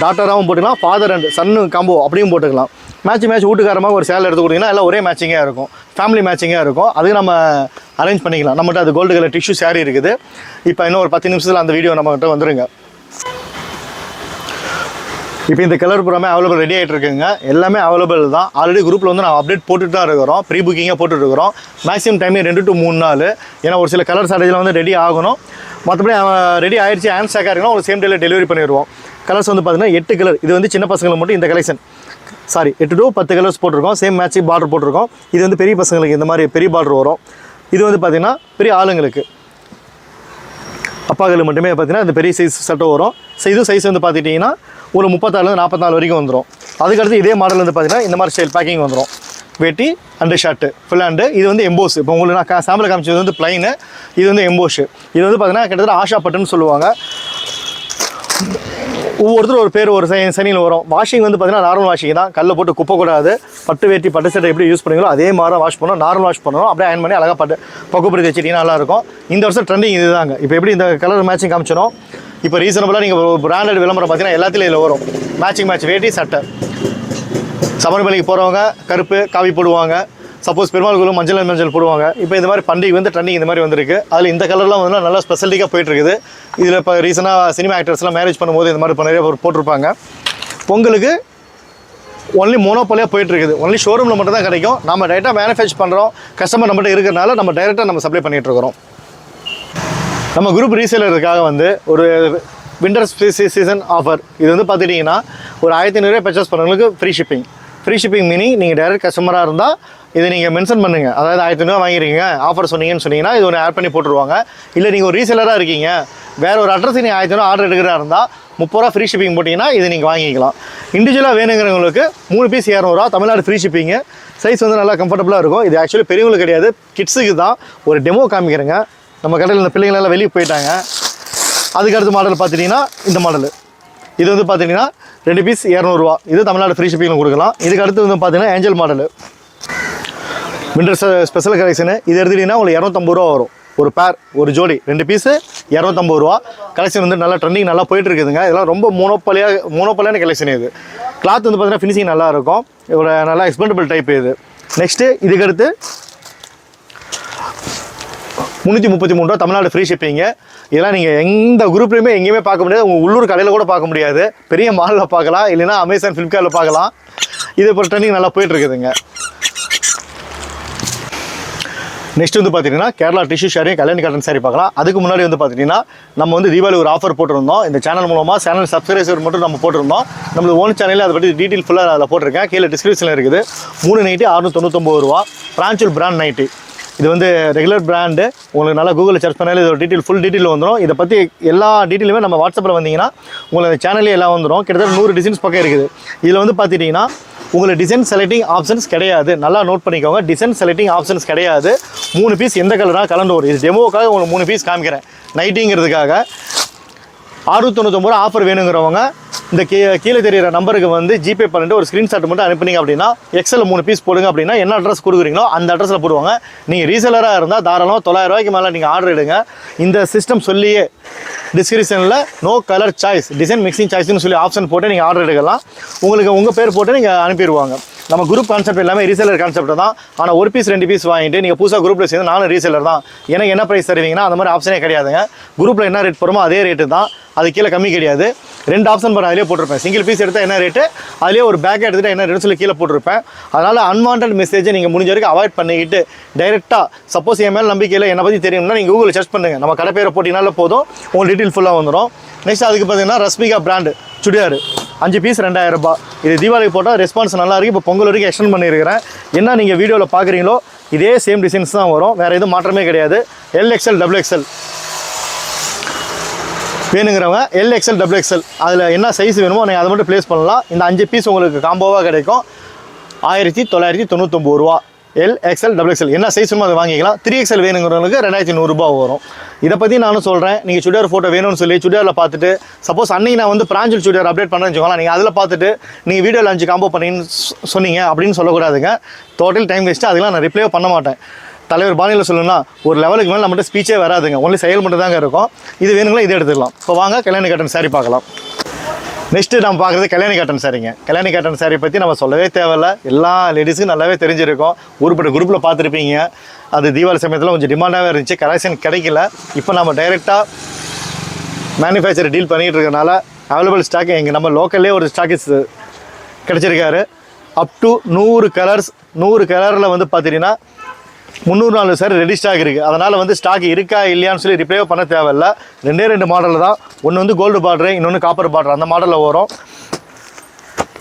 டாட்டராகவும் போட்டுக்கலாம், ஃபாதர் அண்ட் சன்னு காம்போ அப்படியும் போட்டுக்கலாம். மேட்ச் வீட்டுக்காரமாக ஒரு சேலை எடுத்து கொடுத்தீங்கன்னா எல்லாம் ஒரே மேட்சிங்காக இருக்கும், ஃபேமிலி மேட்சிங்காக இருக்கும். அதுக்கு நம்ம அரேஞ்ச் பண்ணிக்கலாம். நம்மகிட்ட அது கோல்டு கலர் டிஷ்யூ சாரீ இருக்குது. இப்போ இன்னும் ஒரு 10 நிமிஷத்தில் அந்த வீடியோ நம்மகிட்ட வந்துருங்க. இப்போ இந்த கலர் பூராமே அவைலபிள் ரெடி ஆகிட்டு இருக்குங்க. எல்லாமே அவைலபிள் தான். ஆல்ரெடி குரூப்பில் வந்து நான் அப்டேட் போட்டுட்டு தான் இருக்கிறோம். ப்ரீ புக்கிங்காக போட்டுருக்கிறோம். மேக்ஸிமம் டைமே 2 to 3 நாள். ஏன்னா ஒரு சில கலர் சாரீஸ்லாம் வந்து ரெடி ஆகணும். மற்றபடி ரெடி ஆகிடுச்சு ஹேண்ட் ஸ்டாக்காக இருக்குன்னா ஒரு சேம் டேயில் டெலிவரி பண்ணிடுவோம். கலர்ஸ் வந்து பார்த்தீங்கன்னா 8 கலர். இது வந்து சின்ன பசங்களுக்கு மட்டும் இந்த கலெக்ஷன் 8 to 10 கலர்ஸ் போட்டிருக்கோம். சேம் மேட்சிங் பார்டர் போட்டிருக்கோம். இது வந்து பெரிய பசங்களுக்கு இந்த மாதிரி பெரிய பார்டர் வரும். இது வந்து பார்த்திங்கன்னா பெரிய ஆளுங்களுக்கு, அப்பாக்களுக்கு மட்டுமே பார்த்தீங்கன்னா இந்த பெரிய சைஸ் சட்டை வரும். இது சைஸ் வந்து பார்த்துட்டிங்கன்னா ஒரு 36லேருந்து 44 வரைக்கும் வந்துடும். அதுக்கடுத்து இதே மாடல் வந்து பார்த்தீங்கன்னா இந்த மாதிரி ஸ்டைல் பேக்கிங் வந்துடும். வேட்டி அண்டு ஷர்ட்டு ஃபுல் ஹேண்டு. இது வந்து எம்போஸ். இப்போ உங்களுக்கு நான் சாம்பிள் காமிச்சது வந்து ப்ளைனு, இது வந்து எம்போஷு. இது வந்து பார்த்தீங்கன்னா கிட்டத்தட்ட ஆஷா பட்டுன்னு சொல்லுவாங்க. ஒவ்வொருத்தரும் ஒரு பேர் ஒரு சனியில் வரும். வாஷிங் வந்து பார்த்தீங்கன்னா நார்மல் வாஷிங் தான். கல்லை போட்டு குப்பை கூடாது. பட்டு வேட்டி பட்டு சட்டை எப்படி யூஸ் பண்ணுங்களோ அதே மாதிரி வாஷ் பண்ணணும். நார்மல் வாஷ் பண்ணணும். அப்படியே அயன் பண்ணி அழகாக பக்குப்படுத்தி வச்சுட்டிங்கன்னா நல்லாயிருக்கும். இந்த வருஷம் ட்ரெண்டிங் இது தாங்க. இப்போ எப்படி இந்த கலர் மேட்சிங் காமிச்சோம். இப்போ ரீசனபுளாக நீங்கள் பிராண்டட் விளம்பரம் பார்த்தீங்கன்னா எல்லாத்துலேயும் இதில் வரும். மேட்ச் வேட்டி சட்டை. சபரிமலைக்கு போகிறவங்க கருப்பு காவி போடுவாங்க. சப்போஸ் பெருமாள் கோவில் மஞ்சள் போடுவாங்க. இப்போ இந்த மாதிரி பண்டிகை வந்து ட்ரெண்டிங் இந்த மாதிரி வந்திருக்கு. அதில் இந்த கலர்லாம் வந்து நல்லா ஸ்பெஷலிக்காக போயிட்டுருக்குது. இதில் இப்போ ரீசனாக சினிமா ஆக்டர்ஸ்லாம் மேரேஜ் பண்ணும்போது இந்த மாதிரி நிறைய போட்டிருப்பாங்க. பொங்கலுக்கு ஒன்லி மோனோபோலியாக போயிட்டுருக்குது. ஒன்லி ஷோரூமில் மட்டும் தான் கிடைக்கும். நம்ம டைரெக்டாக மேனுஃபேக்சர் பண்ணுறோம். கஸ்டமர் நம்மகிட்ட இருக்கிறனால நம்ம டைரெக்டாக நம்ம சப்ளை பண்ணிகிட்ருக்கிறோம். நம்ம குரூப் ரீசேலருக்காக வந்து ஒரு வின்டர் சீசன் ஆஃபர். இது வந்து பார்த்துட்டிங்கன்னா ஒரு 1500 பர்ச்சேஸ் பண்ணுறவங்களுக்கு ஃப்ரீ ஷிப்பிங் மீனிங் நீங்கள் டைரக்ட் கஸ்டமராக இருந்தால் இதை நீங்கள் மென்ஷன் பண்ணுங்கள். அதாவது 1500 வாங்கிருக்கீங்க ஆஃபர் சொன்னீங்கன்னு சொன்னீங்கன்னா இது ஒன்று ஆட் பண்ணி போட்டுருவாங்க. இல்லை நீங்கள் ஒரு ரீசேலராக இருக்கீங்க, வேறு ஒரு அட்ரஸ் நீங்கள் 1500 ஆர்டர் எடுக்கிறா இருந்தால் 30 ரூபா ஃப்ரீ ஷிப்பிங் போட்டிங்கன்னா இது நீங்கள் வாங்கிக்கலாம். இண்டிவிஜுவலாக வேணுங்கிறவங்களுக்கு 3 பீஸ் 200 ரூபா, தமிழ்நாடு ஃப்ரீ ஷிப்பிங்கு. சைஸ் வந்து நல்லா கம்ஃபர்டபுளாக இருக்கும். இது ஆக்சுவலி பெரியவங்களுக்கு கிடையாது, கிட்ஸுக்கு தான். ஒரு டெமோ காமிக்கிறேங்க. நம்ம கடையில் இந்த பிள்ளைங்களெல்லாம் வெளியே போயிட்டாங்க. அதுக்கடுத்த மாடல் பார்த்துட்டிங்கன்னா இந்த மாடலு. இது வந்து பார்த்திங்கன்னா 2 பீஸ் 200 ரூபா. இது தமிழ்நாடு ஃப்ரீ ஷிப்பிங்கில் கொடுக்கலாம். இதுக்கு அடுத்து வந்து பார்த்திங்கன்னா angel model winter special collection. இது எடுத்துட்டிங்கன்னா உங்களுக்கு 250 ரூபா வரும். ஒரு பேர் ஒரு ஜோடி 2 பீஸு 250 ரூபா. கலெக்ஷன் வந்து நல்லா ட்ரெண்டிங் நல்லா போயிட்டு இருக்குதுங்க. இதெல்லாம் ரொம்ப மோனோப்பலியான கலெக்ஷன். இது கிளாத் வந்து பார்த்தீங்கன்னா ஃபினிஷிங் நல்லா இருக்கும். ஒரு நல்லா எக்ஸ்பெண்டபிள் டைப் இது. நெக்ஸ்ட்டு இதுக்கடுத்து 333 ரூபா தமிழ்நாடு ஃப்ரீ ஷிப்பிங்க. இதெல்லாம் நீங்கள் எந்த குரூப்லையுமே எங்கேயுமே பார்க்க முடியாது. உங்கள் உள்ளூர் கடையில் கூட பார்க்க முடியாது. பெரிய மாலில் பார்க்கலாம், இல்லைன்னா அமேசான் ஃப்ளிப்கார்ட்டில் பார்க்கலாம். இது இப்போ ட்ரெண்டிங் நல்லா போயிட்டுருக்குதுங்க. நெக்ஸ்ட் வந்து பார்த்தீங்கன்னா Kerala tissue sharing Kalyani cotton sorry பார்க்கலாம். அதுக்கு முன்னாடி வந்து பார்த்தீங்கன்னா நம்ம வந்து தீபாவளி ஒரு ஆஃபர் போட்டிருந்தோம். இந்த சேனல் மூலமாக சேனல் சப்ஸ்கிரைபர் மட்டும் நம்ம போட்டிருந்தோம். நம்மளது ஓன் சேனலில் அதை பற்றி டீட்டெயில் ஃபுல்லாக அதில் போட்டிருக்கேன். கீழே டிஸ்கிரிப்ஷனில் இருக்குது. 3 நைட்டி 699 ரூபா. பிரான்ச்சூல் பிராண்ட் நைட்டி. இது வந்து ரெகுலர் பிராண்டு. உங்களுக்கு நல்லா கூகுளில் சர்ச் பண்ணாலே இது ஒரு டீட்டெயில் ஃபுல் டீட்டெயில் வந்துடும். இதை பற்றி எல்லா டீட்டெயிலுமே நம்ம வாட்ஸ்அப்பில் வந்தீங்கன்னா உங்களுக்கு சேனல்லே எல்லாம் வந்துடும். கிட்டத்தட்ட 100 டிசைன்ஸ் பக்கம் இருக்குது. இதில் வந்து பார்த்துட்டிங்கன்னா உங்களுக்கு டிசைன் செலக்டிங் ஆப்ஷன்ஸ் கிடையாது. நல்லா நோட் பண்ணிக்கோங்க. டிசைன் செலக்டிங் ஆப்ஷன்ஸ் கிடையாது. 3 பீஸ் எந்த கலராக கலந்து வரும். இது டெமோவுக்காக உங்களுக்கு 3 பீஸ் காமிக்கிறேன். நைட்டிங்கிறதுக்காக 699 ரூபா ஆஃபர் வேணுங்கிறவங்க இந்த கீழே தெரிகிற நம்பருக்கு வந்து ஜிபே பண்ணிட்டு ஒரு ஸ்க்ரீன்ஷாட் மட்டும் அனுப்புனீங்க அப்படின்னா எக்ஸலில் 3 பீஸ் போடுங்க. அப்படின்னா என்ன அட்ரஸ் கொடுக்குறீங்களோ அந்த அட்ரஸில் போடுவாங்க. நீங்கள் ரீசெலராக இருந்தால் தாராளமாக 900 ரூபாய்க்கு மேலே நீங்கள் ஆர்டர் எடுங்க. இந்த சிஸ்டம் சொல்லியே டிஸ்கிரிப்ஷனில் no colour choice design mixing சாய்ஸ்னு சொல்லி ஆப்ஷன் போட்டு நீங்கள் ஆர்டர் எடுக்கலாம். உங்களுக்கு உங்கள் பேர் போட்டு நீங்கள் அனுப்பிடுவாங்க. நம்ம குரூப் கான்செப்ட் எல்லாமே ரீசெலர் கான்செப்ட் தான். ஆனால் 1 பீஸ் 2 பீஸ் வாங்கிட்டு நீங்கள் புதுசாக குரூப்பில் சேர்ந்து நானும் ரீசெலர் தான், எனக்கு என்ன ப்ரைஸ் தருவீங்கன்னா அந்த மாதிரி ஆப்ஷனே கிடையாதுங்க. குரூப்பில் என்ன ரேட் போகிறோமோ அதே ரேட்டு தான். அது கீழே கம்மி கிடையாது. 2 ஆப்ஷன் பண்ண அதிலே போட்டிருப்பேன். சிங்கிள் பீஸ் எடுத்தால் என்ன ரேட்டு, அதிலே ஒரு பேக் எடுத்துகிட்டு என்ன ரேட்டு சொல்லி கீழே போட்டிருப்பேன். அதனால் அன்வான்ட் மெசேஜை நீங்கள் முடிஞ்ச வரைக்கும் அவாய்ட் பண்ணிக்கிட்டு டைரெக்டாக சப்போஸ் என் மேலே நம்பிக்கையில் என்னை பற்றி தெரியும்னா நீங்கள் கூகுளில் சர்ச் பண்ணுங்கள். நம்ம கடை பேரை போட்டிங்கனால போதும், உங்களுக்கு டீட்டெயில் ஃபுல்லாக வந்துடும். நெக்ஸ்ட் அதுக்கு பார்த்தீங்கன்னா ரஷ்மிகா பிராண்டு சுடிதார் 5 பீஸ் 2000 ரூபாய். இது தீபாவளிக்கு போட்டால் ரெஸ்பான்ஸ் நல்லா இருக்குது. இப்போ பொங்கல் வரைக்கும் எக்ஸ்டெண்ட் பண்ணியிருக்கிறேன். என்ன நீங்கள் வீடியோவில் பார்க்குறீங்களோ இதே சேம் டிசைன்ஸ் தான் வரும். வேறு எதுவும் மாற்றமே கிடையாது. LXL XXL வேணுங்கிறவங்க LXL XXL அதில் என்ன சைஸ் வேணுமோ நீங்கள் அதை மட்டும் ப்ளேஸ் பண்ணலாம். இந்த 5 பீஸ் உங்களுக்கு காம்போவாக கிடைக்கும். 1999 ரூபா. LXL XXL என்ன சைஸ் வேணுமோ அதை வாங்கிக்கலாம். 3XL வேணுங்கிறவங்களுக்கு 2100 ரூபா வரும். இதை பற்றி நானும் சொல்கிறேன். நீங்கள் சுடிதார் ஃபோட்டோ வேணும்னு சொல்லி சுடிதாரில் பார்த்துட்டு சப்போஸ் அன்றைக்கி நான் வந்து பிரான்ச்சல் சுடிதார் அப்டேட் பண்ணுறேன்னு வச்சுக்கோங்களேன். நீங்கள் அதில் பார்த்துட்டு நீங்கள் வீடியோவில் 5 காம்போ பண்ணின்னு சொன்னீங்க அப்படின்னு சொல்லக்கூடாதுங்க. Total time waste. அதெல்லாம் நான் ரிப்ளே பண்ண மாட்டேன். தலைவர் பாணியில் சொல்லணும்னா ஒரு லெவலுக்கு மேலே நம்மகிட்ட ஸ்பீச்சே வராதுங்க. ஒன்லி செயல் மட்டும் தாங்க இருக்கும். இது வேணுங்களா இது எடுத்துக்கலாம். இப்போ வாங்க கல்யாணி காட்டன் சாரி பார்க்கலாம். நெக்ஸ்ட்டு நம்ம பார்க்குறது கல்யாணி காட்டன் சாரிங்க. கல்யாணி காட்டன் சாரி பற்றி நம்ம சொல்லவே தேவையில்லை. எல்லா லேடிஸுக்கும் நல்லாவே தெரிஞ்சிருக்கும். ஊருப்பட்ட குரூப்பில் பார்த்துருப்பீங்க. அது தீபாவளி சமயத்தில் கொஞ்சம் டிமாண்டாகவே இருந்துச்சு. கலெக்ஷன் கிடைக்கல. இப்போ நம்ம டைரெக்டாக மேனுஃபேக்சர் டீல் பண்ணிகிட்டு இருக்கனால அவைலபிள் ஸ்டாக் எங்கள் நம்ம லோக்கல்லே ஒரு ஸ்டாக்கிஸ் கிடச்சிருக்காரு. Up to 100 colours. 100 கலரில் வந்து பார்த்தீங்கன்னா 304 சாரி ரெடி ஸ்டாக் இருக்குது. அதனால் வந்து ஸ்டாக் இருக்கா இல்லையான்னு சொல்லி ரிப்ளே பண்ண தேவையில்லை. 2 மாடலில் தான். ஒன்று வந்து கோல்டு பார்டரு, இன்னொன்று காப்பர் பார்டர். அந்த மாடலில் வரும்.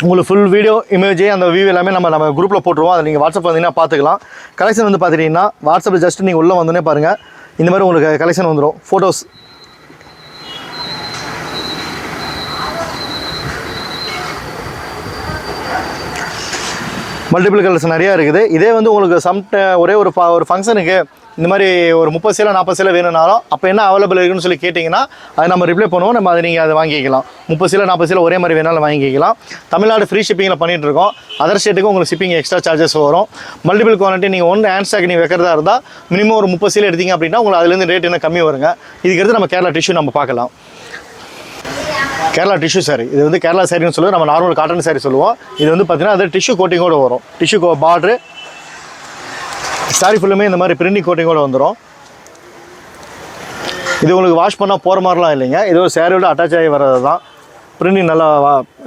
உங்களுக்கு ஃபுல் வீடியோ இமேஜ் அந்த வியூ எல்லாமே நம்ம குரூப்பில் போட்டுருவோம். அதை நீங்கள் வாட்ஸ்அப் வந்தீங்கன்னா பார்த்துக்கலாம். கலெக்ஷன் வந்து பார்த்துட்டிங்கன்னா வாட்ஸ்அப்பில் ஜஸ்ட் நீங்கள் உள்ளே வந்தோடனே பாருங்கள். இந்த மாதிரி உங்களுக்கு கலெக்ஷன் வந்துடும். ஃபோட்டோஸ் மல்டிபிள் கலர்ஸ் நிறையா இருக்குது. இதே வந்து உங்களுக்கு ஒரே ஒரு ஃபங்க்ஷனுக்கு இந்த மாதிரி ஒரு 30 சேலை 40 சேலை வேணும்னாலும் அப்போ என்ன அவைலபிள் இருக்குன்னு சொல்லி கேட்டிங்கன்னா அதை நம்ம ரிப்ளை பண்ணுவோம். நம்ம அதை நீங்கள் அதை வாங்கிக்கலாம். 30 சேலை 40 சேலை ஒரே மாதிரி வேணாலும் வாங்கிக்கலாம். தமிழ்நாடு ஃப்ரீ ஷிப்பிங்கில் பண்ணிகிட்டு இருக்கோம். அதர் ஸ்டேட்டுக்கு உங்களுக்கு ஷிப்பிங் எக்ஸ்ட்ரா சார்ஜஸ் வரும். மல்டிபிள் குவான்டிட்டி நீங்கள் ஒன்று ஹேண்ட் ஸ்டாக் நீங்கள் வைக்கிறதா இருந்தால் மினிமம் ஒரு 30 சேலை எடுத்தீங்க அப்படின்னா உங்களுக்கு அதுலேருந்து ரேட் என்ன கம்மி வருங்க. இதுக்கடுத்து நம்ம கேரளா டிஷ்யூ நம்ம பார்க்கலாம். Kerala tissue sorry. இது வந்து கேரளா சாரின்னு சொல்லுவோம். நம்ம நார்மல் காட்டன் சாரி சொல்லுவோம். இது வந்து பார்த்தீங்கன்னா அது டிஷ்யூ கோட்டிங்கோடு வரும். டிஷ்யூ பார்டரு சாரி ஃபுல்லுமே இந்த மாதிரி பிரிண்டிங் கோட்டிங்கோடு வந்துடும். இது உங்களுக்கு வாஷ் பண்ணால் போகிற மாதிரிலாம் இல்லைங்க. இது ஒரு சாரியோட அட்டாச் ஆகி வர்றது தான். பிரிண்டிங் நல்லா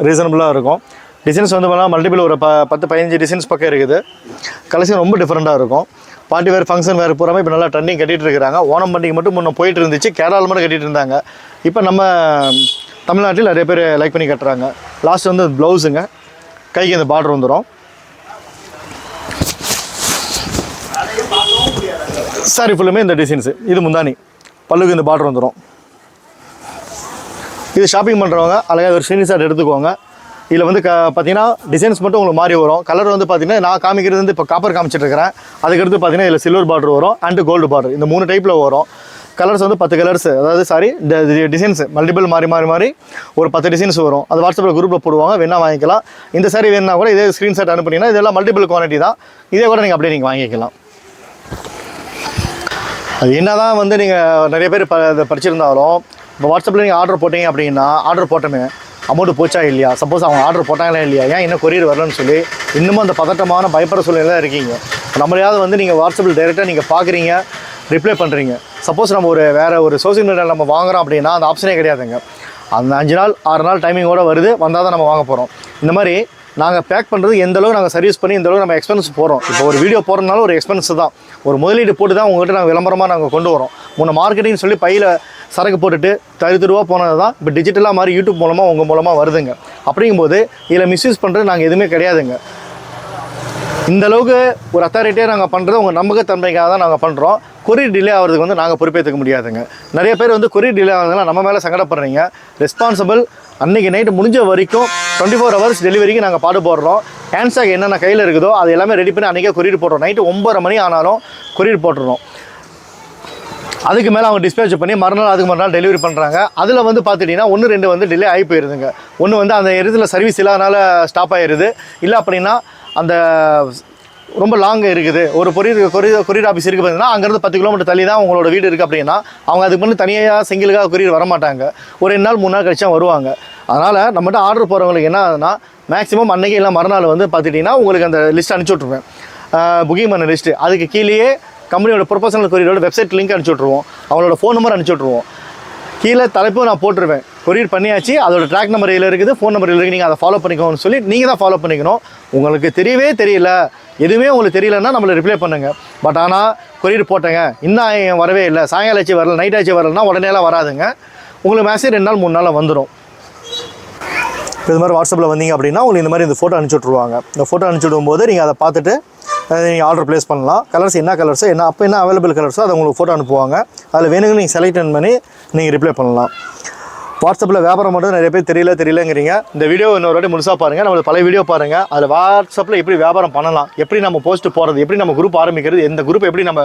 ரீசனபுளாக இருக்கும். டிசைன்ஸ் வந்து பார்த்தா மல்டிபிள் ஒரு 10-15 டிசைன்ஸ் பக்கம் இருக்குது. கலெக்ஷன் ரொம்ப டிஃப்ரெண்ட்டாக இருக்கும். பார்ட்டி வேறு ஃபங்க்ஷன் வேறு பூராமல் இப்போ நல்லா ட்ரெண்டிங் கட்டிகிட்டு இருக்கிறாங்க. ஓணம் பண்டிகை மட்டும் முன்னே போயிட்டு இருந்துச்சு. கேரளாவில் மட்டும் கட்டிகிட்டு இருந்தாங்க. இப்போ நம்ம தமிழ்நாட்டில் நிறைய பேர் லைக் பண்ணி கட்டுறாங்க. லாஸ்ட் வந்து ப்ளவுஸுங்க. கைக்கு இந்த பார்டர் வந்துடும். சாரி ஃபுல்லுமே இந்த டிசைன்ஸு. இது முந்தானி. பல்லுக்கு இந்த பார்டர் வந்துடும். இது ஷாப்பிங் பண்ணுறவங்க அழகாக ஒரு ஸ்க்ரீன்ஷாட் எடுத்துக்கோங்க. இதில் வந்து பார்த்தீங்கன்னா டிசைன்ஸ் மட்டும் உங்களுக்கு மாறி வரும். கலர் வந்து பார்த்தீங்கன்னா நான் காமிக்கிறது வந்து இப்போ காப்பர் காமிச்சிட்ருக்கிறேன். அதுக்கடுத்து பார்த்தீங்கன்னா இதில் சில்வர் பார்டர் வரும் அண்டு கோல்டு பார்டர். இந்த 3 டைப்பில் வரும். கலர்ஸ் வந்து 10 கலர்ஸ். அதாவது டிசைன்ஸ் மல்டிபிள் மாறி ஒரு 10 டிசைன்ஸ் வரும். அது வாட்ஸ்அப்பில் குரூப்பில் போடுவாங்க. வேணால் வாங்கிக்கலாம். இந்த சாரி வேணுன்னா கூட இதே ஸ்க்ரீன்ஷாட் அனுப்புனீங்கன்னா இதெல்லாம் மல்டிபிள் குவான்டிட்டி தான். இதே கூட நீங்கள் அப்படியே நீங்கள் வாங்கிக்கலாம். அது என்ன தான் வந்து நீங்கள் நிறைய பேர் அதை படிச்சிருந்தாலும் இப்போ வாட்ஸ்அப்பில் நீங்கள் ஆர்டர் போட்டீங்க அப்படின்னா ஆர்டர் போட்டோமே அமௌண்ட் போச்சா இல்லையா, சப்போஸ் அவங்க ஆர்டர் போட்டாங்களா இல்லையா, ஏன் இன்னும் கொரியர் வரலன்னு சொல்லி இன்னமும் அந்த பதட்டமான பயப்பட சூழ்நிலை தான் இருக்கீங்க. நம்மளையாவது வந்து நீங்கள் வாட்ஸ்அப்பில் டைரெக்டாக நீங்கள் பார்க்குறீங்க, ரிப்ளை பண்ணுறீங்க. சப்போஸ் நம்ம வேறு ஒரு சோஷியல் மீடியாவில் நம்ம வாங்குகிறோம் அப்படின்னா அந்த ஆப்ஷனே கிடையாதுங்க. அந்த 5 நாள் 6 நாள் டைமிங்கோடு வருது, வந்தால் தான் நம்ம வாங்க போகிறோம். இந்த மாதிரி நாங்கள் பேக் பண்ணுறது எந்தளவுக்கு நாங்கள் சர்வீஸ் பண்ணி எந்தளவுக்கு நம்ம எக்ஸ்பென்ஸ் போகிறோம். இப்போ ஒரு வீடியோ போடுறதுனால ஒரு எக்ஸ்பென்ஸ் தான், ஒரு முதலீடு போட்டு தான் உங்கள்கிட்ட நாங்கள் விளம்பரமாக நாங்கள் கொண்டு வரோம். முன்ன மார்க்கெட்டிங் சொல்லி பையில் சரக்கு போட்டுட்டு தருவா போனது தான் இப்போ டிஜிட்டலாக மாதிரி யூடியூப் மூலமாக உங்கள் மூலமாக வருதுங்க. அப்படிங்கும்போது இதில் மிஸ்யூஸ் பண்ணுறது நாங்கள் எதுவுமே கிடையாதுங்க. இந்தளவுக்கு ஒரு அத்தாரிட்டியாக நாங்கள் பண்ணுறது உங்கள் நம்பகத்தன்மைக்காக தான் நாங்கள் பண்ணுறோம். கொரியர் டிலே ஆகிறதுக்கு வந்து நாங்கள் பொறுப்பேற்றுக்க முடியாதுங்க. நிறைய பேர் வந்து கொரியர் டிலே ஆகிறதுனால நம்ம மேலே சங்கடப்படுறீங்க. ரெஸ்பான்சிபிள் அன்றைக்கி நைட்டு முடிஞ்ச வரைக்கும் 24 ஹவர்ஸ் டெலிவரிக்கு நாங்கள் பாடுபடுறோம். ஹேண்ட்ஸாக் என்னென்ன கையில் இருக்குதோ அது எல்லாமே ரெடி பண்ணி அன்றைக்கே கொரியர் போடுறோம். நைட்டு 9:30 மணி ஆனாலும் கொரியர் போட்டுருறோம். அதுக்கு மேலே அவங்க டிஸ்பேச் பண்ணி அதுக்கு மறுநாள் டெலிவரி பண்ணுறாங்க. அதில் வந்து பார்த்துட்டிங்கன்னா 1-2 வந்து டிலே ஆகி போயிருதுங்க. ஒன்று வந்து அந்த இடத்துல சர்வீஸ் இல்லாதனால ஸ்டாப் ஆகிடுது. இல்லை அப்படின்னா அந்த ரொம்ப லாங் இருக்குது, ஒரு கொரியர் ஆஃபீஸ் இருக்குது பார்த்தீங்கன்னா அங்கேருந்து 10 கிலோமீட்டர் தள்ளி தான் உங்களோட வீடு இருக்குது அப்படின்னா அவங்க அதுக்கு வந்து தனியாக சிங்கிளுக்காக கொரியர் வரமாட்டாங்க. ஒரு 2 நாள் 3 நாள் கழிச்சா வருவாங்க. அதனால் நம்மகிட்ட ஆர்டர் போகிறவங்களுக்கு என்ன ஆகுதுன்னா மேக்ஸிமம் அன்றைக்கி இல்லை மறுநாள் வந்து பார்த்துட்டிங்கன்னா உங்களுக்கு அந்த லிஸ்ட் அனுப்பிச்சி விட்ருவேன், புக்கிங் பண்ண லிஸ்ட்டு. அதுக்கு கீழேயே கம்பெனியோட ப்ரொஃபஷனல் கொரியரோட வெப்சைட் லிங்க் அனுப்பிச்சி விட்ருவோம், அவங்களோட ஃபோன் நம்பர் அனுப்பிச்சி விட்ருவோம். கீழே தலைப்பும் நான் போட்டுருவேன், கொரியர் பண்ணியாச்சு, அதோட ட்ராக் நம்பர் இதில் இருக்குது, ஃபோன் நம்பர் இருக்குது, நீங்கள் அதை ஃபாலோ பண்ணிக்கோன்னு சொல்லி நீங்கள் தான் ஃபாலோ பண்ணிக்கணும். உங்களுக்கு தெரியவே தெரியல, எதுவுமே உங்களுக்கு தெரியலன்னா நம்மளை ரிப்ளை பண்ணுங்கள். பட் ஆனால் கொரியர் போட்டேங்க, இன்னும் வரவே இல்லை, சாயங்காலம் ஆச்சு வரல, நைட் ஆச்சு வரலன்னா உடனேலாம் வராதுங்க. உங்களுக்கு மெசேஜ் 2 நாள் 3 நாளில் வந்துடும். இது மாதிரி வாட்ஸ்அப்பில் வந்தீங்க அப்படின்னா உங்களுக்கு இந்த மாதிரி இந்த ஃபோட்டோ அனுப்பிச்சி விட்ருவாங்க. இந்த ஃபோட்டோ அனுப்பிச்சி விடும்போது நீங்கள் அதை பார்த்துட்டு நீங்கள் ஆர்டர் ப்ளேஸ் பண்ணலாம். கலர்ஸ் என்ன கலர்ஸோ அப்போ என்ன அவைலபிள் கலர்ஸோ அதை உங்களுக்கு ஃபோட்டோ அனுப்புவாங்க. அதில் வேணுங்க நீங்கள் செலக்ட் பண்ணி நீங்கள் ரிப்ளை பண்ணலாம். வாட்ஸ்அப்பில் வியாபாரம் மட்டும் நிறைய பேர் தெரியலங்கிறீங்க. இந்த வீடியோ இன்னொரு வாட்டி முழுசாக பாருங்கள், நம்மளோட பழைய வீடியோ பாருங்கள். அதில் வாட்ஸ்அப்பில் எப்படி வியாபாரம் பண்ணலாம், எப்படி நம்ம போஸ்ட் போடுறது, எப்படி நம்ம குரூப் ஆரம்பிக்கிறது, எந்த குரூப் எப்படி நம்ம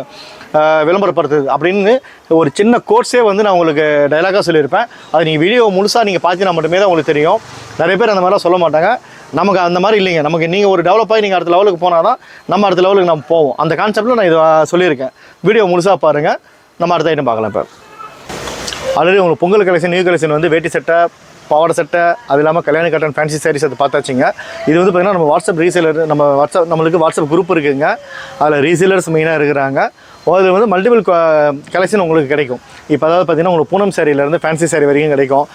விளம்பரப்படுத்துறது அப்படின்னு ஒரு சின்ன கோர்ஸே வந்து நான் உங்களுக்கு டைலாகாக சொல்லியிருப்பேன். அது நீங்கள் வீடியோ முழுசாக நீங்கள் பார்த்தீங்கன்னா மட்டுமே தான் உங்களுக்கு தெரியும். நிறைய பேர் அந்த மாதிரிலாம் சொல்ல மாட்டாங்க. நமக்கு அந்த மாதிரி இல்லைங்க. நமக்கு நீங்கள் ஒரு டெவலப் ஆகி நீங்கள் அடுத்த லெவலுக்கு போனால் தான் நம்ம அடுத்த லெவலுக்கு நம்ம போவோம். அந்த கான்செப்ட்டில் நான் இதை சொல்லியிருக்கேன். வீடியோ முழுசாக பாருங்கள், நம்ம அடுத்த ஐட்டம் பார்க்கலாம். இப்போ ஆல்ரெடி உங்களுக்கு பொங்கல் கலெக்ஷன், நியூ கலெக்ஷன் வந்து வேட்டி சட்டை, பாவாடை சட்டை, அது இல்லாமல் கல்யாண காட்டன் ஃபேன்சி சாரீஸ் அது பார்த்தாச்சுங்க. இது வந்து பார்த்திங்கன்னா நம்ம வாட்ஸ்அப் ரீசேலர், நம்மளுக்கு வாட்ஸ்அப் குரூப் இருக்குதுங்க. அதில் ரீசேலர்ஸ் மெயினாக இருக்கிறாங்க. அதில் வந்து மல்டிபிள் கலெக்ஷன் உங்களுக்கு கிடைக்கும். இப்போ அதாவது பார்த்திங்கன்னா உங்களுக்கு பூனம் சாரியிலேருந்து ஃபேன்சி சாரீ வரைக்கும் கிடைக்கும்.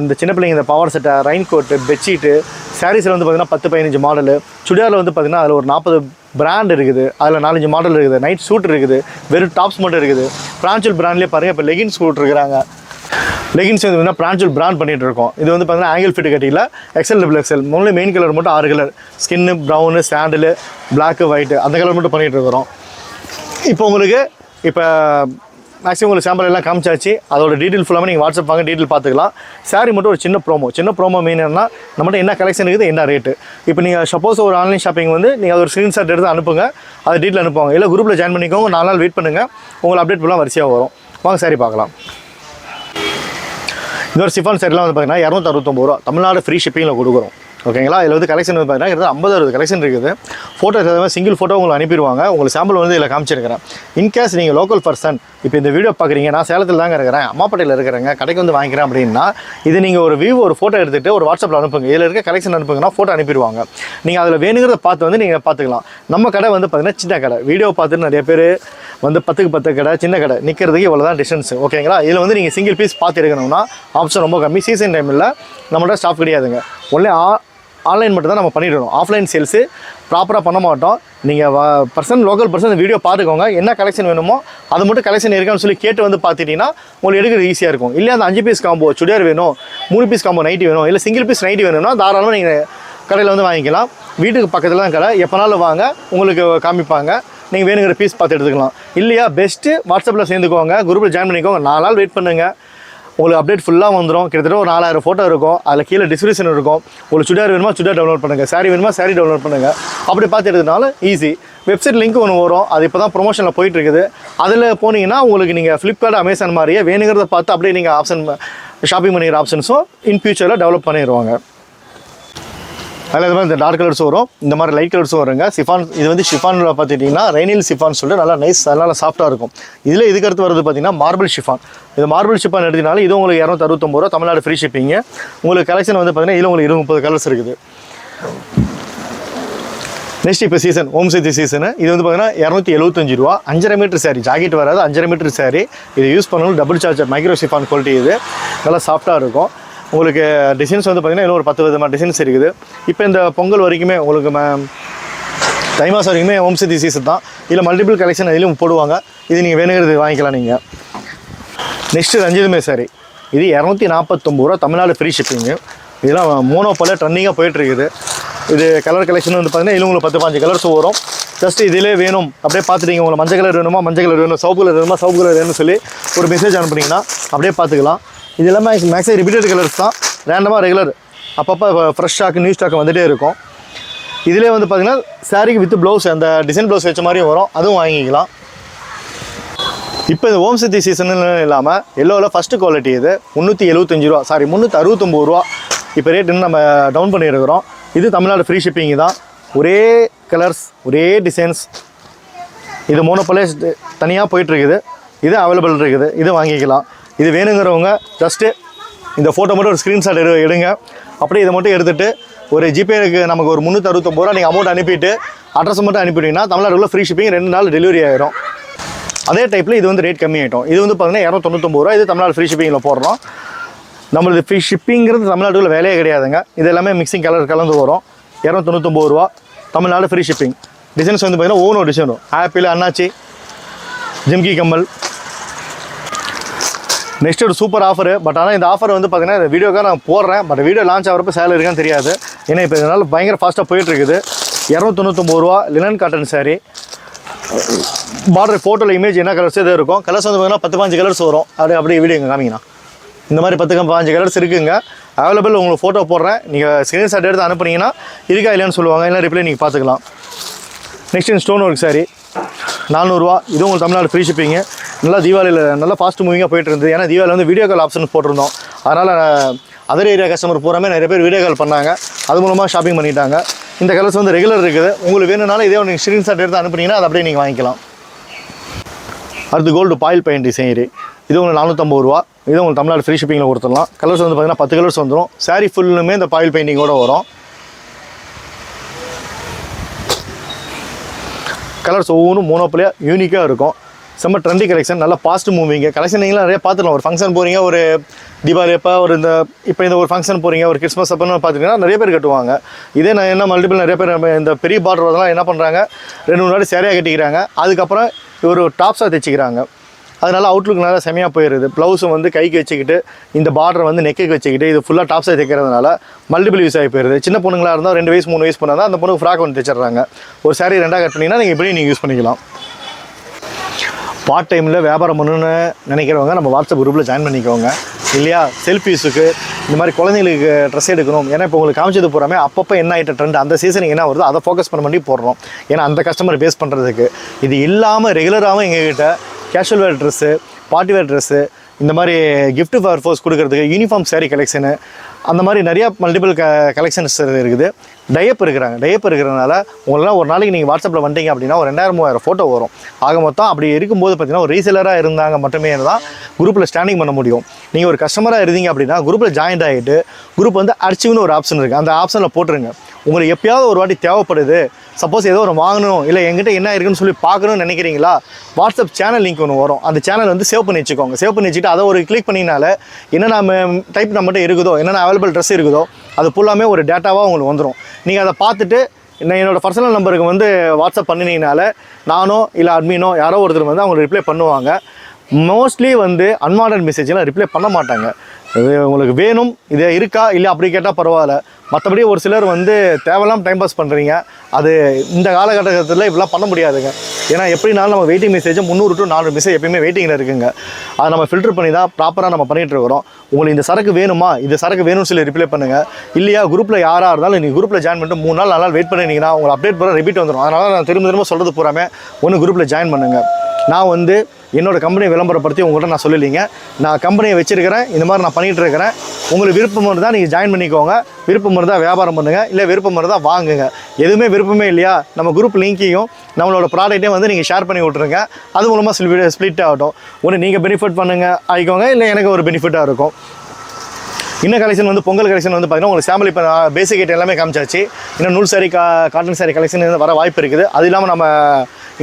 இந்த சின்ன பிள்ளைங்க இந்த பாவாடை சட்டை, ரெயின் கோட்டு, பெட்ஷீட்டு, சாரீஸில் வந்து பார்த்திங்கன்னா 10-15 மாடலு, சுடியாரில் வந்து பார்த்திங்கன்னா அதில் ஒரு 40 பிராண்ட் இருக்குது. அதில் 4-5 மாடல் இருக்குது. நைட் சூட் இருக்குது, வெறும் டாப்ஸ் மட்டும் இருக்குது. பிரான்சுவல் பிராண்ட்லேயே பாருங்கள், இப்போ லெகின்ஸ் சூட் இருக்கிறாங்க. லெகின்ஸ் வந்து பார்த்தீங்கன்னா பிரான்சுவல் பிராண்ட் பண்ணிகிட்டு இருக்கோம். இது வந்து பார்த்தீங்கன்னா ஆங்கிள் ஃபிட் கட்டியில் XL XL மூணு மெயின் கலர் மட்டும் 6 colour, skin, brown, சாண்டிலு, block, white, அந்த கலர் மட்டும் பண்ணிகிட்டு இருக்கிறோம். இப்போ உங்களுக்கு மேக்ஸிமம் உங்களுக்கு சாம்பிள் எல்லாம் காமிச்சாச்சு. அதோட டீட்டெயில் ஃபுல்லாக நீங்கள் வாட்ஸ்அப் வாங்க டீட்டெயில் பார்த்துக்கலாம். சாரி மட்டும் ஒரு சின்ன ப்ரோமோ மெயின் என்னன்னா நம்மகிட்ட என்ன கலெக்ஷன் இருக்குது, என்ன ரேட்டு. இப்போ நீங்கள் சப்போஸ் ஒரு ஆன்லைன் ஷாப்பிங் வந்து நீங்கள் அது ஒரு ஸ்க்ரீன்ஷாட் எடுத்து அனுப்புங்க, அதை டீட்டெயில் அனுப்புவாங்க. இல்லை குரூப்பில் ஜாயின் பண்ணிக்கோங்க, 4 நாள் வெயிட் பண்ணுங்கள், உங்களுக்கு அப்டேட் ஃபுல்லாக வரிசையாக வரும். வாங்க சாரி பார்க்கலாம். இந்த ஒரு சிஃபான் சாரிலாம் வந்து பார்த்தீங்கன்னா 269 ரூபா, தமிழ்நாடு ஃப்ரீ ஷிப்பிங்கில் கொடுக்குறோம். ஓகேங்களா. இதில் வந்து கலெக்ஷன் வந்து பார்த்தீங்கன்னா 50-60 கலெக்ஷன் இருக்குது. ஃபோட்டோ சிங்கிள் ஃபோட்டோ உங்களுக்கு அனுப்பிடுவாங்க. உங்களுக்கு சாம்பிள் வந்து இதில் காமிச்சிருக்கிறேன். இன்கேஸ் நீங்கள் லோக்கல் பர்சன் இப்போ இந்த வீடியோ பார்க்குறீங்க, நான் சேலத்தில் தாங்க இருக்கிறேன், அம்மாப்பேட்டையில் இருக்கிறேங்க, கடைக்கு வந்து வாங்கிக்கிறேன் அப்படின்னா இது நீங்கள் ஒரு ஃபோட்டோ எடுத்துகிட்டு ஒரு வாட்ஸ்அப்பில் அனுப்புங்க. இதில் இருக்க கலெக்ஷன் அனுப்புங்கன்னா ஃபோட்டோ அனுப்பிடுவாங்க. நீங்கள் அதில் வேணுங்கிறத பார்த்து வந்து நீங்கள் பார்த்துக்கலாம். நம்ம கடை வந்து பார்த்தீங்கன்னா சின்ன கடை. வீடியோ பார்த்துட்டு நிறைய பேர் வந்து 10க்கு 10 கடை, சின்ன கடை, நிற்கிறதுக்கு இவ்வளோ தான் டிஸ்டன்ஸ். ஓகேங்களா. இதில் வந்து நீங்கள் சிங்கிள் பீஸ் பார்த்து எடுக்கணும்னா ஆப்ஷன் ரொம்ப கம்மி. சீசன் டைமில் நம்மள்ட்ட ஸ்டாஃப் கிடையாதுங்க. ஒன்லி ஆன்லைன் மட்டும் தான் நம்ம பண்ணிவிடணும். ஆஃப்லைன் சேல்ஸு ப்ராப்பராக பண்ண மாட்டோம். நீங்கள் லோக்கல் பர்சன் இந்த வீடியோ பார்த்துக்கோங்க, என்ன கலெக்ஷன் வேணுமோ அது மட்டும் கலெக்ஷன் இருக்கான்னு சொல்லி கேட்டு வந்து பார்த்துட்டிங்கன்னா உங்களுக்கு எடுக்கிறது ஈஸியாக இருக்கும். இல்லை அந்த 5 பீஸ் காம்போ சுடியார் வேணும், 3 பீஸ் காம்போ நைட்டி வேணும், இல்லை சிங்கிள் பீஸ் நைட்டி வேணும்னா தாராளமாக நீங்கள் கடையில் வந்து வாங்கிக்கலாம். வீட்டுக்கு பக்கத்தில் தான் கடை, எப்போனாலும் வாங்க, உங்களுக்கு காமிப்பாங்க, நீங்கள் வேணுங்கிற பீஸ் பார்த்து எடுத்துக்கலாம். இல்லையா பெஸ்ட்டு வாட்ஸ்அப்பில் சேர்ந்துக்கோங்க, குரூப்பில் ஜாயின் பண்ணிக்கோங்க, 4 நாள் வெயிட் பண்ணுங்கள், உங்களுக்கு அப்டேட் ஃபுல்லாக வந்துடும். கிட்டத்தட்ட ஒரு 4000 ஃபோட்டோ இருக்கும். அதில் கீழே டிஸ்கிரிப்ஷன் இருக்கும். உங்களுக்கு சுடியார் வேணுமா சுடியார் டவுன்லோட் பண்ணுங்கள், சாரி வேணுமா சாரி டவுன்லோட் பண்ணுங்கள். அப்படி பார்த்து எடுத்ததுனால ஈஸி. வெப்சைட் லிங்க் ஒன்று வரும், அது இப்போ தான் ப்ரொமோஷனில் போயிட்டுருக்குது. அதில் போனீங்கன்னா உங்களுக்கு நீங்கள் ஃப்ளிப்கார்ட், அமேசான் மாதிரியே வேணுங்கிறத பார்த்து அப்படியே நீங்கள் ஷாப்பிங் பண்ணிக்கிற ஆப்ஷன்ஸும் இன் ஃபியூச்சரில் டெவலப் பண்ணிடுவாங்க. அதில் இது மாதிரி இந்த டார்க் கலர்ஸும் வரும், இந்த மாதிரி லைட் கலர்ஸும் வருங்க. சிஃபான் இது வந்து ஷிஃபானில் பார்த்துட்டிங்கன்னா ரெய்னில் ஷிஃபான் சொல்லிட்டு நல்லா நைஸ், நல்லா சாஃப்ட்டாக இருக்கும். இதில் இதுக்கு அடுத்து வருது பார்த்தீங்கன்னா மார்பிள் ஷிஃபான். இது மார்பிள் ஷிஃபான் எடுத்தினாலும் இது உங்களுக்கு 269 ரூபா, தமிழ்நாடு ஃப்ரீ ஷிப்பிங்க. உங்களுக்கு கலெக்ஷன் வந்து பார்த்தீங்கன்னா இதில் உங்களுக்கு 20-30 கலர்ஸ் இருக்குது. நெக்ஸ்ட் இப்போ சீசன் ஹோம் சக்தி சீசனு. இது வந்து பார்த்தீங்கன்னா 275 ரூபா, 5.5 மீட்டர் சாரி, ஜாக்கெட் வராது, 5.5 மீட்டர் சாரி. இது யூஸ் பண்ணணும் double charger micro chiffon quality. இது நல்லா சாஃப்ட்டாக இருக்கும். உங்களுக்கு டிசைன்ஸ் வந்து பார்த்திங்கன்னா இன்னும் ஒரு 10 விதமான டிசைன்ஸ் இருக்குது. இப்போ இந்த பொங்கல் வரைக்குமே உங்களுக்கு தை மாதம் வரைக்குமே ஹோம் சக்தி சீசன் தான். இதில் மல்டிபிள் கலெக்ஷன் இதிலும் போடுவாங்க. இது நீங்கள் வேணுங்கிறது வாங்கிக்கலாம் நீங்கள். நெக்ஸ்ட்டு ரஞ்சிதமே சாரி. இது 249 ரூபா, தமிழ்நாடு ஃப்ரீ ஷிப்பிங்கு. இதெல்லாம் மோனோபால ட்ரெண்டிங்காக போயிட்டுருக்குது. இது கலர் கலெக்ஷன் வந்து பார்த்திங்கன்னா இதில் உங்களுக்கு 10-15 கலர்ஸ் வரும். ஜஸ்ட் இதிலே வேணும் அப்படியே பார்த்துட்டீங்க, உங்களுக்கு மஞ்சள் கலர் வேணுமா மஞ்சள் கலர் வேணும், சிவப்பு கலர் வேணுமா சிவப்பு கலர் வேணும்னு சொல்லி ஒரு மெசேஜ் அனுப்புனீங்கன்னா அப்படியே பார்த்துக்கலாம். இது எல்லாமே மேக்ஸிமம் ரிப்பீட்டட் கலர்ஸ் தான், ரேண்டமாக ரெகுலர் அப்பப்போ ஃப்ரெஷ் ஸ்டாக் நியூ ஸ்டாக் வந்துகிட்டே இருக்கும். இதிலே வந்து பார்த்திங்கன்னா சாரிக்கு வித் ப்ளவுஸ் அந்த டிசைன் ப்ளவுஸ் வச்ச மாதிரியும் வரும், அதுவும் வாங்கிக்கலாம். இப்போ இந்த ஹோம் சக்தி சீசன் இல்லாமல் எல்லோவில் ஃபஸ்ட்டு குவாலிட்டி இது 375 ரூபா, சாரி 369 ரூபா. இப்போ ரேட் இன்னும் நம்ம டவுன் பண்ணியிருக்கிறோம். இது தமிழ்நாடு ஃப்ரீ ஷிப்பிங் தான். ஒரே கலர்ஸ் ஒரே டிசைன்ஸ். இது மோனோபாலே தனியாக போயிட்டுருக்குது. இது அவைலபிள் இருக்குது, இது வாங்கிக்கலாம். இது வேணுங்கிறவங்க ஜஸ்ட்டு இந்த ஃபோட்டோ மட்டும் ஒரு ஸ்க்ரீன்ஷாட் எடுங்க. அப்படியே இதை மட்டும் எடுத்துகிட்டு ஒரு ஜிபேக்கு நமக்கு ஒரு 369 ரூபா நீங்கள் அமௌண்ட் அனுப்பிட்டு அட்ரஸ் மட்டும் அனுப்பிட்டீங்கன்னா தமிழ்நாடுக்குள்ள ஃப்ரீ ஷிப்பிங் 2 நாள் டெலிவரி ஆகிடும். அதே டைப்பில் இது வந்து ரேட் கம்மியாகிட்டோம். இது வந்து பார்த்தீங்கன்னா 299 ரூபா. இது தமிழ்நாடு ஃப்ரீ ஷிப்பிங்கில் போடுறோம். நம்மளது ஃப்ரீ ஷிப்பிங்கிறது தமிழ்நாட்டுக்குள்ள வேலையே கிடையாதுங்க. இது எல்லாமே மிக்சிங் கலர் கலந்து வரும். 299 ரூபா, தமிழ்நாடு ஃப்ரீ ஷிப்பிங். டிசைன்ஸ் வந்து பார்த்தீங்கன்னா ஒவ்வொரு டிசைன் வரும். ஆப்பிள், அண்ணாச்சி, ஜிம்கி கம்மல். நெக்ஸ்ட் ஒரு சூப்பர் ஆஃபர். பட் ஆனால் இந்த ஆஃபர் வந்து பார்த்தீங்கன்னா இந்த வீடியோக்காக நான் போடுறேன். பட் வீடியோ லான்ச் ஆகிறப்ப சேல் இருக்கான்னு தெரியாது. ஏன்னா இப்போ இதனால் பயங்கர ஃபாஸ்ட்டாக போயிட்டுருக்குது. 299 ரூபா, லினன் காட்டன் சாரீ. பார்டர் ஃபோட்டோவில் இமேஜ் என்ன கலர்ஸ் எதுவும் இருக்கும். கலர்ஸ் வந்து பார்த்தீங்கன்னா 10-15 கலர்ஸ் வரும். அப்படியே வீடியோ இங்கே காமிங்கண்ணா. இந்த மாதிரி 10-15 கலர்ஸ் இருக்குங்க அவைலபிள். உங்களுக்கு ஃபோட்டோ போடுறேன், நீங்கள் ஸ்க்ரீன்ஷாட் எடுத்து அனுப்புனீங்கன்னா இருக்கா இல்லையான்னு சொல்லுவாங்க, இல்லை ரிப்ளை நீங்கள் பார்த்துக்கலாம். நெக்ஸ்ட் ஸ்டோன் ஒர்க் சாரீ 400 ரூபா. இதுவும் உங்களுக்கு தமிழ்நாடு ஃப்ரீ ஷிப்பிங்கு. நல்லா தீபாவளியில் நல்லா ஃபாஸ்ட் மூவிங்காக போயிட்டு இருந்தது. ஏன்னா தீபாவளி வந்து வீடியோ கால் ஆப்ஷன் போட்டிருந்தோம். அதனால் அதர் ஏரியா கஸ்டமர் பூராமே நிறைய பேர் வீடியோ கால் பண்ணாங்க, அது மூலமாக ஷாப்பிங் பண்ணிட்டாங்க. இந்த கலர்ஸ் வந்து ரெகுலர் இருக்குது. உங்களுக்கு வேணும்னாலும் இதே நீங்கள் ஸ்க்ரீன்ஷாட் எடுத்து அனுப்புனீங்கன்னா அதை அப்படியே நீங்கள் வாங்கிக்கலாம். அடுத்து கோல்டு பாயில் பெயிண்ட் டிசைன். இது உங்களுக்கு 450 ரூபா. இது உங்களுக்கு தமிழ்நாடு ஃப்ரீ ஷிப்பிங்கில் கொடுத்துடலாம். கலர்ஸ் வந்து பார்த்திங்கன்னா 10 கலர்ஸ் வந்துடும். சாரீ ஃபுல்லுமே இந்த பாயில் பெயிண்டிங்கோடு வரும். கலர்ஸ் ஒவ்வொன்றும் மோனோபாலியாக யூனிக்காக இருக்கும். செம்ம ட்ரெண்டி கலெக்ஷன், நல்லா ஃபாஸ்ட் மூவிங்க கலெக்ஷன். நீங்களும் நிறைய பார்த்துக்கலாம். ஒரு ஃபங்க்ஷன் போகிறீங்க, ஒரு தீபாவளி அப்போ ஒரு இந்த ஒரு ஃபங்க்ஷன் போகிறீங்க, ஒரு கிறிஸ்மஸ் அப்போன்னு பார்த்துட்டிங்கன்னா நிறைய பேர் கட்டுவாங்க. இதே நான் என்ன மல்டிபிள் நிறைய பேர் இந்த பெரிய பார்டர் அதெல்லாம் என்ன பண்ணுறாங்க, 2-3 நாள் சேரையாக கட்டிக்கிறாங்க. அதுக்கப்புறம் ஒரு டாப்ஸாக தைச்சிக்கிறாங்க. அதனால அவுட்லுக் நல்லா செமையாக போயிடுது. ப்ளவுஸும் வந்து கைக்கு வச்சுக்கிட்டு இந்த பார்டரை வந்து நெக்குக்கு வச்சுக்கிட்டு இது ஃபுல்லாக டாப்ஸாக தைக்கிறதுனால மல்டிபிள் யூஸ் ஆகி போயிடுது. சின்ன பொண்ணுங்களாக இருந்தால் 2 வயசு 3 வயசு பண்ணால் தான் அந்த பொண்ணுக்கு ஃப்ராக் வந்து தைச்சிட்றாங்க. ஒரு சாரீ 2ஆக கட் பண்ணிங்கன்னா நீங்கள் இப்படி நீங்கள் யூஸ் பண்ணிக்கலாம். பார்ட் டைமில் வியாபாரம் பண்ணணுன்னு நினைக்கிறவங்க நம்ம வாட்ஸ்அப் குரூப்பில் ஜாயின் பண்ணிக்கோங்க. இல்லையா செல்ஃப் யூஸுக்கு இந்த மாதிரி குழந்தைங்களுக்கு ட்ரெஸ் எடுக்கணும். ஏன்னா இப்போ உங்களுக்கு காமிச்சது போகிறாமே அப்பப்போ என்ன ஆகிட்ட ட்ரெண்ட் அந்த சீசனுக்கு என்ன வருதோ அதை ஃபோக்கஸ் பண்ணி போடுறோம். ஏன்னா அந்த கஸ்டமர் பேஸ் பண்ணுறதுக்கு. இது இல்லாமல் ரெகுலராகவும் எங்ககிட்ட கேஷுவல் வேர் ட்ரெஸ்ஸு, பார்ட்டி வேர் ட்ரெஸ்ஸு, இந்த மாதிரி கிஃப்ட் ஃபார் ஃபோர்ஸ் கொடுக்குறதுக்கு யூனிஃபார்ம் சாரீ கலெக்ஷனு, அந்த மாதிரி நிறையா மல்டிபிள் கலெக்ஷன்ஸ் இருக்குது. டைப் இருக்கிறனால உங்களெலாம் ஒரு நாளைக்கு நீங்கள் வாட்ஸ்அப்பில் வந்துட்டீங்க அப்படின்னா ஒரு 2000-3000 ஃபோட்டோ வரும். ஆக மொத்தம் அப்படி இருக்கும்போது பார்த்தீங்கன்னா ஒரு ரீசெலராக இருந்தாங்க மட்டுமே தான் குரூப்பில் ஸ்டாண்டிங் பண்ண முடியும். நீங்கள் ஒரு கஸ்டமராக இருந்தீங்க அப்படின்னா குரூப்பில் ஜாயின் ஆகிட்டு குரூப் வந்து அர்ச்சிவ்னு ஒரு ஆப்ஷன் இருக்குது. அந்த ஆப்ஷனில் போட்டுருங்க. உங்களுக்கு எப்பயாவது ஒரு வாட்டி தேவைப்படுது, சப்போஸ் ஏதோ ஒரு வாங்கணும், இல்லை எங்கிட்ட என்ன இருக்குன்னு சொல்லி பார்க்கணும்னு நினைக்கிறீங்களா, வாட்ஸ்அப் சேனல் லிங்க் ஒன்று வரும். அந்த சேனல் வந்து சேவ் பண்ணி வச்சுக்கோங்க. சேவ் பண்ணி வச்சுட்டு அதை ஒரு கிளிக் பண்ணினால என்னென்ன டைப் நம்மகிட்ட இருக்குதோ, என்னென்ன அவைலபிள் ட்ரெஸ் இருக்குதோ அது ஃபுல்லாமே ஒரு டேட்டாவாக உங்களுக்கு வந்துடும். நீங்கள் அதை பார்த்துட்டு என்னோடய பர்சனல் நம்பருக்கு வந்து வாட்ஸ்அப் பண்ணினீங்கனால நானோ இல்லை அட்மினோ யாரோ ஒருத்தர் வந்து அவங்க ரிப்ளை பண்ணுவாங்க. மோஸ்ட்லி வந்து அன்வான்ட் மெசேஜெலாம் ரிப்ளை பண்ண மாட்டாங்க. இது உங்களுக்கு வேணும், இது இருக்கா இல்லை அப்படி கேட்டால் பரவாயில்ல. மற்றபடி ஒரு சிலர் வந்து தேவையில்லாமல் டைம் பாஸ் பண்ணுறீங்க. அது இந்த காலகட்டத்தில் இப்படிலாம் பண்ண முடியாதுங்க. ஏன்னா எப்படினாலும் நம்ம வெயிட்டிங் மெசேஜ் 300 to 400 மெசேஜ் எப்பயுமே வெயிட்டிங்கில் இருக்குங்க. அதை நம்ம ஃபில்டர் பண்ணி தான் ப்ராப்பராக நம்ம பண்ணிகிட்டு இருக்கிறோம். உங்களுக்கு இந்த சரக்கு வேணுமா, இந்த சரக்கு வேணும்னு சொல்லி ரிப்ளை பண்ணுங்கள். இல்லையா குரூப்பில் யாராக இருந்தாலும் நீங்கள் குரூப்பில் ஜாயின் பண்ணிட்டு 3 நாள் 4 நாள் வெயிட் பண்ணிங்கன்னா உங்களை அப்டேட் பண்ண ரிப்பீட் வந்துடும். அதனால் நான் திரும்ப சொல்கிறது பூராமே ஒன்று குரூப்பில் ஜாயின் பண்ணுங்கள். நான் வந்து என்னோடய கம்பெனியை விளம்பரப்படுத்தி உங்கள்கிட்ட நான் சொல்லலைங்க. நான் கம்பெனியை வச்சுருக்கிறேன், இந்த மாதிரி நான் பண்ணிகிட்டு இருக்கிறேன். உங்களுக்கு விருப்பம் இருந்தால் நீங்கள் ஜாயின் பண்ணிக்கோங்க, விருப்பம் இருந்தால் வியாபாரம் பண்ணுங்கள், இல்லை விருப்பம் இருந்தால் வாங்குங்க. எதுவுமே விருப்பமே இல்லையா, நம்ம குரூப் லிங்க்கையும் நம்மளோட ப்ராடக்ட்டையும் வந்து நீங்கள் ஷேர் பண்ணி விட்ருங்க. அது மூலமாக ஸ்ப்ளிட் ஆகட்டும். ஒன்று நீங்கள் பெனிஃபிட் பண்ணுங்கள் ஆகிக்கோங்க, இல்லை எனக்கு ஒரு பெனிஃபிட்டாக இருக்கும். இன்னும் கலெக்ஷன் வந்து பொங்கல் கலெக்ஷன் வந்து பார்த்தீங்கன்னா உங்களுக்கு சாம்பிள் இப்போ பேசிக் ஐட்டம் எல்லாமே காமிச்சாச்சு. இன்னும் நூல் சாரி காட்டன் சாரி கலெக்ஷன் வர வாய்ப்பு இருக்குது. அது இல்லாமல் நம்ம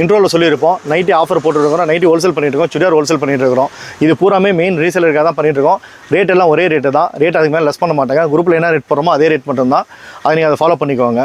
இன்ட்ரோவில் சொல்லியிருப்போம், நைட்டி ஆஃபர் போட்டுருக்கோம், நைட்டி ஹோல்சேல் பண்ணிட்டுருக்கோம், சுடிதார் ஹோல்சேல் பண்ணிட்டுருக்கோம். இது பூராமே மெயின் ரீசேலருக்காக தான் பண்ணிட்டுருக்கோம். ரேட் எல்லாம் ஒரே ரேட்டு தான், ரேட் அதுக்கு மேலே லெஸ் பண்ண மாட்டாங்க. குரூப்பில் என்ன ரேட் போடுறோமோ அதே ரேட் மட்டும்தான். அதை நீங்கள் அதை ஃபாலோ பண்ணிக்கோங்க.